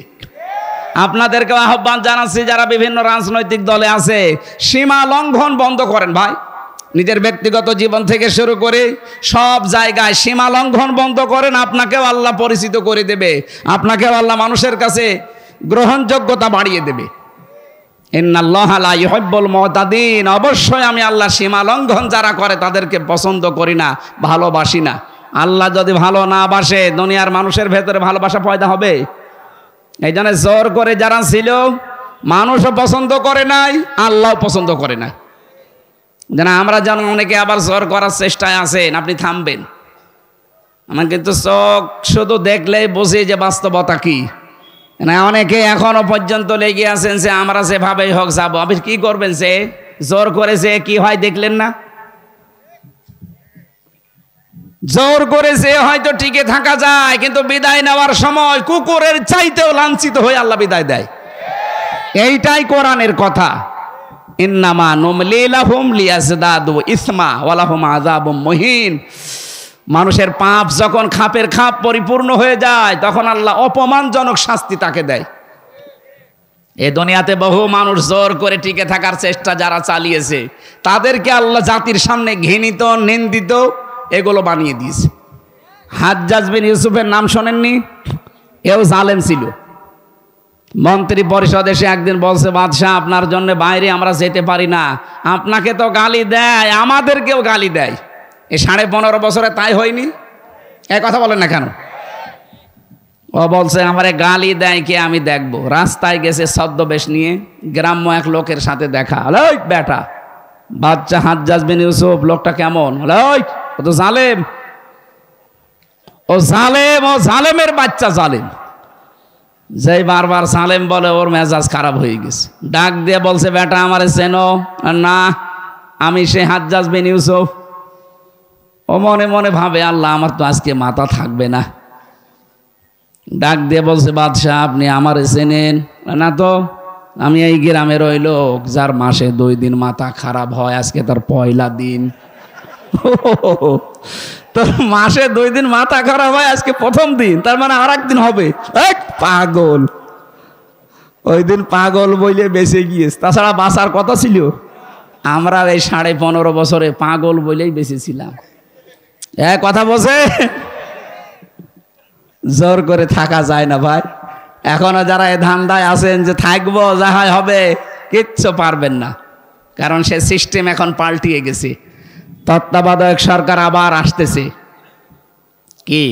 আপনাদেরকে আহ্বান জানাচ্ছি, যারা বিভিন্ন রাজনৈতিক দলে আছে, সীমা লঙ্ঘন বন্ধ করেন ভাই। নিজের ব্যক্তিগত জীবন থেকে শুরু করে সব জায়গায় সীমা লঙ্ঘন বন্ধ করেন, আপনাকেও আল্লাহ পরিচিত করে দেবে, আপনাকেও আল্লাহ মানুষের কাছে গ্রহণযোগ্যতা বাড়িয়ে দেবে। ইন্নাল্লাহা লা ইউহিব্বুল মুতাদিন, অবশ্যই আমি আল্লাহ সীমা লঙ্ঘন যারা করে তাদেরকে পছন্দ করি না, ভালোবাসি না। আল্লাহ যদি ভালো না বাসে, দুনিয়ার মানুষের ভেতরে ভালোবাসা পয়দা হবে? এই জন্য জোর করে যারা ছিল, মানুষও পছন্দ করে নাই, আল্লাহ পছন্দ করে না। যেন আমরা যেন অনেকে আবার জোর করার চেষ্টায় আছেন, আপনি থামবেন। আমার কিন্তু চোখ শুধু দেখলেই বুঝি যে বাস্তবতা কি। না, অনেকে এখনো পর্যন্ত লেগে আছেন যে আমরা যেভাবেই হোক যাবো। আপনি কি করবেন? সে জোর করেছে, কি হয় দেখলেন না? জোর করেছে হয়তো টিকে থাকা যায়, কিন্তু বিদায় নেওয়ার সময় কুকুরের চাইতেও লাঞ্ছিত হয়ে আল্লাহ বিদায় দেয়। এইটাই কোরআনের কথা। ইন্নামা নুমলি লাহুম লিয়াজদাদু ইসমা ওয়া লাহুম আযাবুম মুহিন। মানুষের পাপ যখন খাপের খাপ পরিপূর্ণ হয়ে যায়, তখন আল্লাহ অপমানজনক শাস্তি তাকে দেয়। এই দুনিয়াতে বহু মানুষ জোর করে টিকে থাকার চেষ্টা যারা চালিয়েছে, তাদেরকে আল্লাহ জাতির সামনে ঘৃণিত, নিন্দিত এগুলো বানিয়ে দিয়েছে। হাজ্জাজ বিন ইউসুফের নাম শোনেননি? এও জালেম ছিল। মন্ত্রী পরিষদ এসে একদিন বলছে, বাদশাহ আপনার জন্য বাইরে আমরা যেতে পারি না। আপনাকে তো গালি দেয়, আমাদেরকেও গালি দেয়। এই 15.5 বছরে তাই হয়নি? এই কথা বলেন না কেন? ও বলছে আমারে গালি দেয় কে, আমি দেখবো। রাস্তায় গেছে ছদ্মবেশ নিয়ে, গ্রাম্য এক লোকের সাথে দেখা। ওই বেটা, বাচ্চা হাজ্জাজ বিন ইউসুফ, লোকটা কেমন? ওই ও তো জালেম, ও জালেম, ও জালেমের বাচ্চা জালেম। যেই বারবার সালেম বলে, ওর মেজাজ খারাপ হয়ে গেছে। ডাক দিয়ে বলছে, বেটা আমারে চেনো? না, আমি সে হাজ্জাজ বিন ইউসুফ। ও মনে মনে ভাবে, আল্লাহ আমার তো আজকে মাথা থাকবে না। ডাক দিয়ে বলছে, বাদশাহ আপনি আমারে চেনেন? না তো, আমি এই গ্রামের ওই লোক যার মাসে 2 দিন মাথা খারাপ হয়, আজকে তার পয়লা দিন। তোর মাসে 2 দিন মাথা খারাপ হয়, আজকে প্রথম দিন, তার মানে আর একদিন হবে। পাগল, ওই দিন পাগল বইলে বেঁচে গিয়েছে, তাছাড়া বাঁচার কথা ছিল। আমরা এই 15.5 বছরে পাগল বইলেই বেঁচেছিলাম। কথা বলছে, জোর করে থাকা যায় না ভাই। এখনো যারা এ ধান্দায় আছেন যে থাকবো যা হয় হবে, কিচ্ছু পারবেন না, কারণ সে সিস্টেম এখন পাল্টিয়ে গেছে। তত্ত্বাবধায়ক সরকার আবার আসতেছে। কি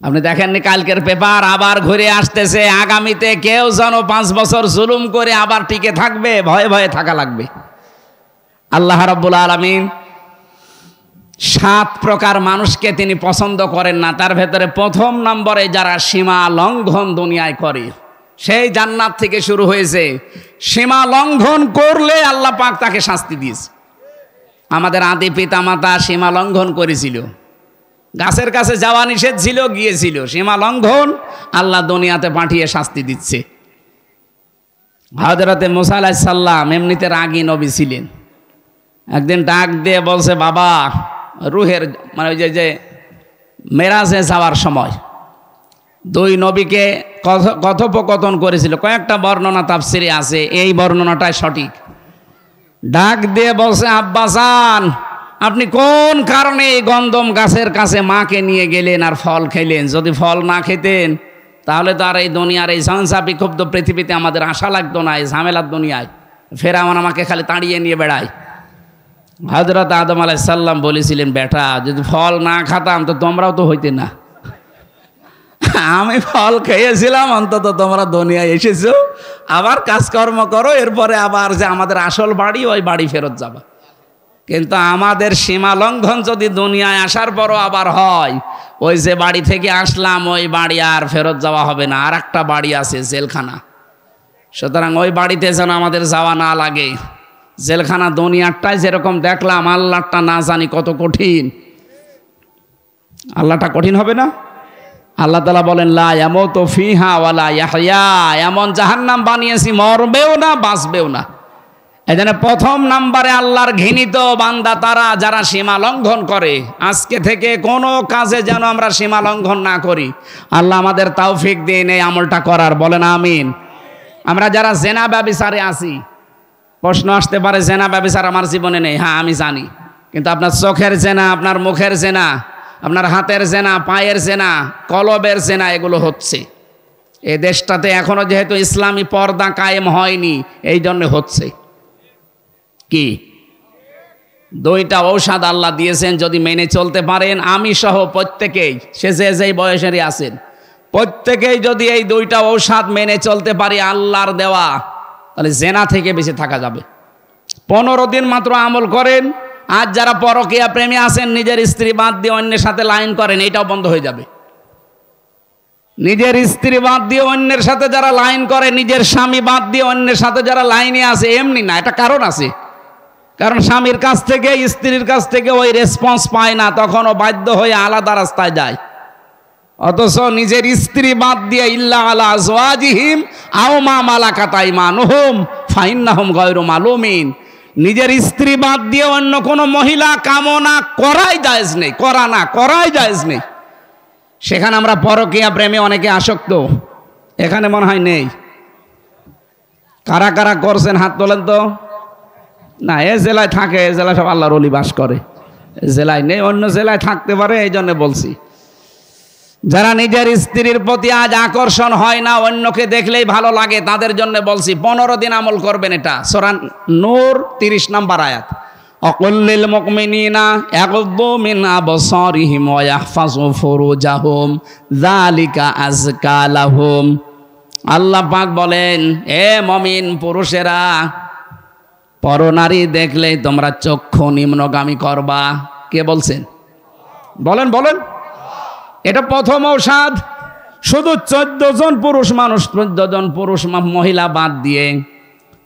আপনি দেখেননি কালকের পেপার? আবার ঘুরে আসতেছে। আগামীতে কেউ যেন 5 বছর জুলুম করে আবার টিকে থাকবে, ভয়ে ভয়ে থাকা লাগবে। আল্লাহ রাব্বুল আলামিন 7 প্রকার মানুষকে তিনি পছন্দ করেন না। তার ভেতরে প্রথম নম্বরে যারা সীমা লঙ্ঘন দুনিয়ায় করে, সেই জান্নাত থেকে শুরু হয়েছে। সীমা লঙ্ঘন করলে আল্লাহ পাক তাকে শাস্তি দিয়েছে। আমাদের আদি পিতা মাতা সীমা লঙ্ঘন করেছিল, গাছের কাছে যাওয়া নিষেধ ছিল, গিয়েছিল, সীমা লঙ্ঘন, আল্লাহ দুনিয়াতে পাঠিয়ে শাস্তি দিচ্ছে। হযরতে মুসা আলাইহিস সালাম এমনিতে রাগী নবী ছিলেন। একদিন ডাক দিয়ে বলছে, বাবা, রুহের মানে ওই যে মেরাজে যাওয়ার সময় 2 নবীকে কথোপকথন করেছিল। কয়েকটা বর্ণনা তাফসিরে আছে, এই বর্ণনাটাই সঠিক। ডাক দিয়ে বলছে, আব্বাসান, আপনি কোন কারণে এই গন্ধম গাছের কাছে মাকে নিয়ে গেলেন আর ফল খেলেন? যদি ফল না খেতেন তাহলে তো আর এই দুনিয়ার এই ঝঞ্ঝা বিক্ষুব্ধ পৃথিবীতে আমাদের আশা লাগতো না, এই ঝামেলার দুনিয়ায়। ফেরাউন আমাকে খালি তাড়িয়ে নিয়ে বেড়ায়। হযরত আদম আলাইহিস সালাম বলেছিলেন, বেটা, যদি ফল না খাতাম তো তোমরাও তো হইতে না। আমি ফল খেয়েছিলাম, অন্তত তোমরা দুনিয়ায় এসেছো, আবার কাজকর্ম করো, এরপরে আবার যে আমাদের আসল বাড়ি, ওই বাড়ি ফেরত যাবা। কিন্তু আমাদের সীমা লঙ্ঘন যদি দুনিয়ায় আসার পরও আবার হয়, ওই যে বাড়ি থেকে আসলাম ওই বাড়ি আর ফেরত যাওয়া হবে না, আর একটা বাড়ি আছে, জেলখানা। সুতরাং ওই বাড়িতে যেন আমাদের যাওয়া না লাগে। জেলখানা দুনিয়ারটাই যেরকম দেখলাম, আল্লাহটা না জানি কত কঠিন। আল্লাহটা কঠিন হবে না? আল্লাহ তাআলা বলেন, লা ইয়ামুতু ফিহা ওয়ালা ইয়াহইয়া, এমন জাহান্নাম বানিয়েছি মরবেও না বাঁচবেও না। এজন্য প্রথম নম্বরে আল্লাহর ঘৃণিত বান্দা তারা যারা সীমা লঙ্ঘন করে। আজকে থেকে কোনো কাজে যেন আমরা সীমা লঙ্ঘন না করি। আল্লাহ আমাদের তৌফিক দিন এই আমলটা করার, বলেন আমিন। আমরা যারা জেনা ব্যভিচারে আছি, প্রশ্ন আসতে পারে, জেনা ব্যভিচার আমার জীবনে নেই। হ্যাঁ, আমি জানি, কিন্তু আপনার চোখের জেনা, আপনার মুখের জেনা, আপনার হাতের জেনা, পায়ের জেনা, কলবের জেনা, এগুলো হচ্ছে। এই দেশটাতে এখনো যেহেতু ইসলামী পর্দা কায়েম হয়নি, এই জন্য হচ্ছে। কি 2টা ঔষধ আল্লাহ দিয়েছেন, যদি মেনে চলতে পারেন, আমি সহ প্রত্যেকেই, সে যেই বয়সেরই আছেন, প্রত্যেকেই যদি এই 2টা ঔষধ মেনে চলতে পারি, আল্লাহর দেওয়া, তাহলে জেনা থেকে বেঁচে থাকা যাবে। 15 দিন মাত্র আমল করেন। আজ যারা পরকীয়া প্রেমী আছেন, নিজের স্ত্রী বাদ দিয়ে অন্যের সাথে লাইন করেন, এটাও বন্ধ হয়ে যাবে। নিজের স্ত্রী বাদ দিয়ে অন্যের সাথে যারা লাইন করে, নিজের স্বামী বাদ দিয়ে অন্যের সাথে যারা লাইনে আছে, এমনি না, এটা কারণ আছে। কারণ স্বামীর কাছ থেকে, স্ত্রীর কাছ থেকে ওই রেসপন্স পায় না, তখন ও বাধ্য হয়ে আলাদা রাস্তায় যায়। অথচ নিজের স্ত্রী বাদ দিয়ে ইল্লা আলা আজওয়াজিহিম আও মা মালাকাত আইমানুহুম ফাইন্নাহুম গায়রু মালুমিন, নিজের স্ত্রী বাদ দিয়ে অন্য কোনো মহিলা কামনা করাই জায়েজ নেই, করাই জায়েজ নেই। সেখানে আমরা পরকীয়া প্রেমে অনেকে আসক্ত, এখানে মনে হয় নেই। কারা কারা করছেন হাত তোলেন তো। না, এ জেলায় থাকে, এ জেলায় সব আল্লাহর ওলি বাস করে, এ জেলায় নেই, অন্য জেলায় থাকতে পারে, এই জন্য বলছি। যারা নিজের স্ত্রীর প্রতি আজ আকর্ষণ হয় না, অন্যকে দেখলেই ভালো লাগে, তাদের জন্য বলছি 15 দিন আমল করবেন। এটা সূরা নূর 30 নম্বর আয়াত। অকুল্লিল মুমিনিনা ইয়াগুদ্দু মিন আবসারিহিম ওয়া ইয়াহফাযু ফুরুজাহুম যালিকা আযকা লাহুম। আল্লাহ পাক বলেন, এ মুমিন পুরুষেরা, পরনারী দেখলেই তোমরা চক্ষু নিম্নগামী করবা। কে বলছেন? বলেন বলেন। এটা প্রথম ঔষধ। শুধু 14 জন পুরুষ মানুষ, 14 জন পুরুষ মহিলা বাদ দিয়ে,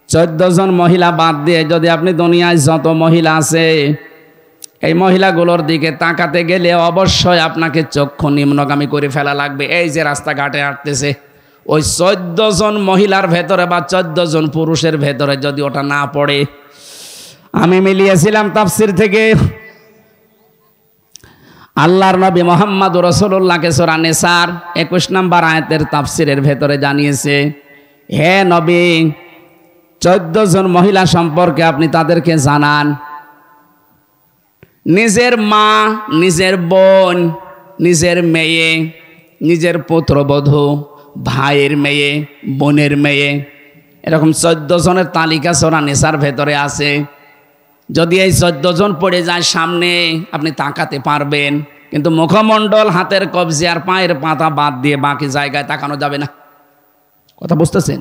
14 জন মহিলা বাদ দিয়ে যদি আপনি দুনিয়ায় যত মহিলা আছে, এই মহিলাগুলোর দিকে তাকাতে গেলে অবশ্যই আপনাকে চক্ষু নিম্নগামী করে ফেলা লাগবে। এই যে রাস্তাঘাটে হাঁটতেছে, ওই 14 জন মহিলার ভেতরে বা 14 জন পুরুষের ভেতরে যদি ওটা না পড়ে, আমি মিলিয়েছিলাম তাফসির থেকে। আল্লাহর নবী মুহাম্মদ রাসূলুল্লাহকে সূরা নিসার 21 নম্বর আয়াতের তাফসিরের ভেতরে জানিয়েছে, হে নবী 14 জন মহিলা সম্পর্কে আপনি তাদেরকে জানান। নিজের মা, নিজের বোন, নিজের মেয়ে, নিজের পুত্রবধূ, ভাইয়ের মেয়ে, বোনের মেয়ে, এরকম 14 জনের তালিকা সূরা নিসার ভেতরে আছে। যদি এই 14 জন পড়ে যায় সামনে, আপনি তাকাতে পারবেন, কিন্তু মুখমণ্ডল, হাতের কবজি আর পায়ের পাতা বাদ দিয়ে বাকি জায়গায় তাকানো যাবে না। কথা বুঝতেছেন?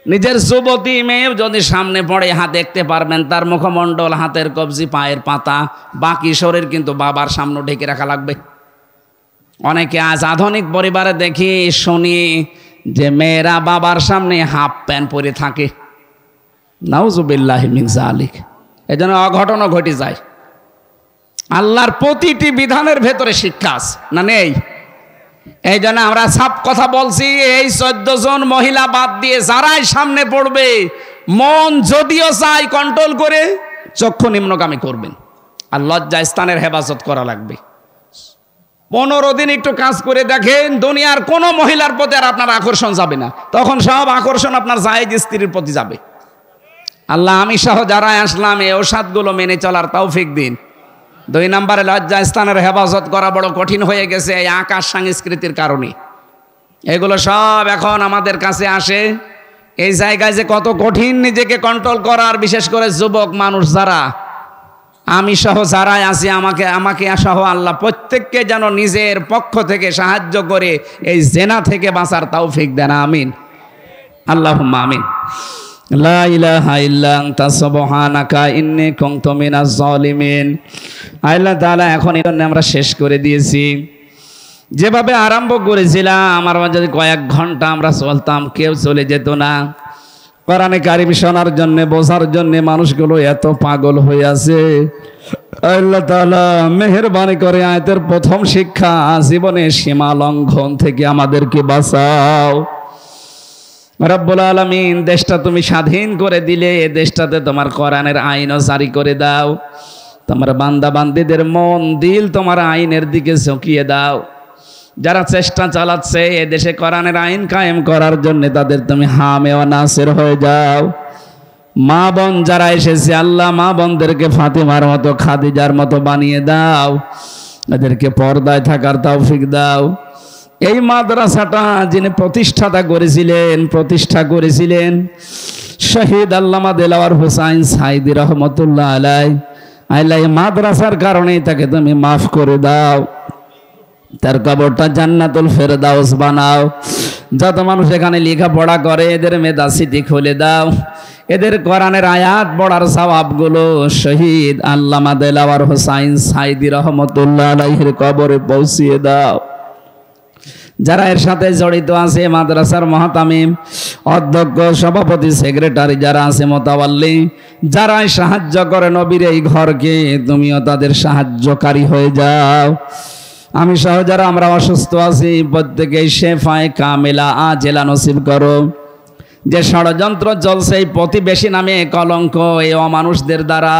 নিজের যুবতী মেয়ে যদি সামনে পড়ে, হাত দেখতে পারবেন, তার মুখমণ্ডল, হাতের কবজি, পায়ের পাতা, বাকি শরীর কিন্তু বাবার সামনে ঢেকে রাখা লাগবে। অনেকে আজ আধুনিক পরিবারে দেখি শুনি যে মেয়েরা বাবার সামনে হাফ প্যান্ট পরে থাকে। নাউজুবিল্লাহি মিন যালিক। এজন্য অঘটনও ঘটে যায়। আল্লাহর প্রতিটি বিধানের ভেতরে শিক্ষা আছে, না নেই? এই জন্য আমরা সব কথা বলছি, এই 14 জন মহিলা বাদ দিয়ে যারাই সামনে পড়বে, মন যদিও চাই কন্ট্রোল করে চক্ষু নিম্নগামী করবেন। আর লজ্জা স্থানের হেফাজত করা লাগবে। 15 দিন একটু কাজ করে দেখেন, দুনিয়ার কোনো মহিলার প্রতি আর আপনার আকর্ষণ যাবে না। তখন সব আকর্ষণ আপনার জায়েজ স্ত্রীর প্রতি যাবে। আল্লাহ আমি সহ যারা আসলাম এই ঔষধগুলো মেনে চলার তৌফিক দিন। 2 নম্বরে লজ্জা স্থানের হেফাজত করা বড় কঠিন হয়ে গেছে এই আকাশ সংস্কৃতির কারণে। এগুলো সব এখন আমাদের কাছে আসে। এই জায়গায় যে কত কঠিন নিজেকে কন্ট্রোল করার, বিশেষ করে যুবক মানুষ যারা, আমি সহ যারাই আছি, আমাকে সহ আল্লাহ প্রত্যেককে যেন নিজের পক্ষ থেকে সাহায্য করে এই জেনা থেকে বাঁচার তৌফিক দেন। আমিন, আল্লাহুম্মা আমিন। লা ইলাহা ইল্লা আনতা সুবহানাকা ইন্নী কুনতু মিনাজ জালিমিন। আল্লাহ তাআলা এখন এজন্য আমরা শেষ করে দিয়েছি। যেভাবে আরম্ভ করেছিলাম, আমার মাঝে কয়েক ঘন্টা আমরা চলতাম, কেউ চলে যেত না। কোরআনে কারিম শোনার জন্য, বোঝার জন্য মানুষগুলো এত পাগল হয়ে আছে। আল্লাহ তাআলা মেহেরবানি করে আয়াতের প্রথম শিক্ষা, জীবনে সীমা লঙ্ঘন থেকে আমাদেরকে বাঁচাও। রব্বুল আলামিন, দেশটা তুমি স্বাধীন করে দিলে, এ দেশটাতে তোমার কোরআনের আইনও জারি করে দাও। তোমার বান্দা বান্দীদের মন দিল তোমার আইনের দিকে ঝুঁকিয়ে দাও। যারা চেষ্টা চালাচ্ছে এ দেশে কোরআনের আইন কায়েম করার জন্য, তাদের তুমি হামে ও নাসির হয়ে যাও। মা বোন যারা এসেছে আল্লাহ, মা বোনদেরকে ফাতিমার মতো, খাদিজার মতো বানিয়ে দাও। এদেরকে পর্দায় থাকার তৌফিক দাও। এই মাদ্রাসাটা যিনি প্রতিষ্ঠা করেছিলেন শহীদ আল্লামা দেলাওয়ার হোসাইন সাইদি রহমতুল্লাহ আলাই, আল্লাহ এই মাদ্রাসার কারণেই তাকে তুমি মাফ করে দাও। তার কবরটা জান্নাতুল ফেরদাউস বানাও। যত মানুষ এখানে লেখাপড়া করে এদের মেধা স্মৃতি খুলে দাও। এদের কোরআনের আয়াত পড়ার সওয়াবগুলো শহীদ আল্লামা দেলাওয়ার হোসাইন সাইদি রহমতুল্লাহ আলাইহির কবরে পৌঁছিয়ে দাও। যারা এর সাথে জড়িত আছে, মাদ্রাসার মহাতামিম, অধ্যক্ষ, সভাপতি, সেক্রেটারি যারা আছে, মোতাওয়াল্লি, যারাই সাহায্য করে নবীর এই ঘরকে, তুমিও তাদের সাহায্যকারী হয়ে যাও। আমি সহ যারা আমরা অসুস্থ আছি, প্রত্যেকেই শেফায়ে কামেলা আজেলা নসিব করো। যে ষড়যন্ত্র চলছে এই প্রতিবেশী নামে কলঙ্ক, এই অমানুষদের দ্বারা,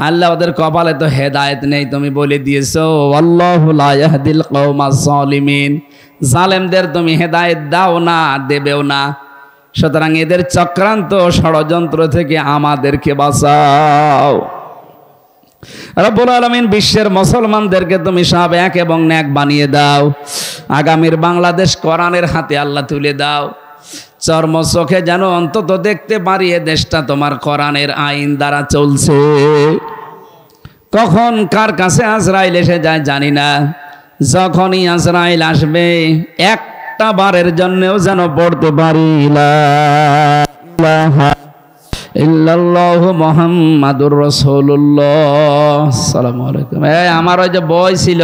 আল্লাহ ওদের কপালে তো হেদায়েত নেই, তুমি বলে দিয়েছো আল্লাহু লা ইয়াহদিল কওমাজ জালিমিন। জালেমদের তুমি হেদায়েত দাও না, দেবেও না। সুতরাং এদের চক্রান্ত ষড়যন্ত্র থেকে আমাদেরকে বাঁচাও। রব্বুল আলামিন, বিশ্বের মুসলমানদেরকে তুমি সব এক এবং নেক বানিয়ে দাও। আগামীর বাংলাদেশ কোরআনের হাতে আল্লাহ তুলে দাও। চর্ম চোখে যেন অন্তত দেখতে পারি এ দেশটা তোমার কোরআনের আইন দ্বারা চলছে। কখন কার কাছে আজরাইল এসে যায় জানি না। যখনই আজরাইল আসবে, একটা বারের জন্যও যেন পড়তে পারি লা ইলাহা ইল্লাল্লাহু মুহাম্মাদুর রাসূলুল্লাহ। আসসালামু আলাইকুম। আমার ওই যে বই ছিল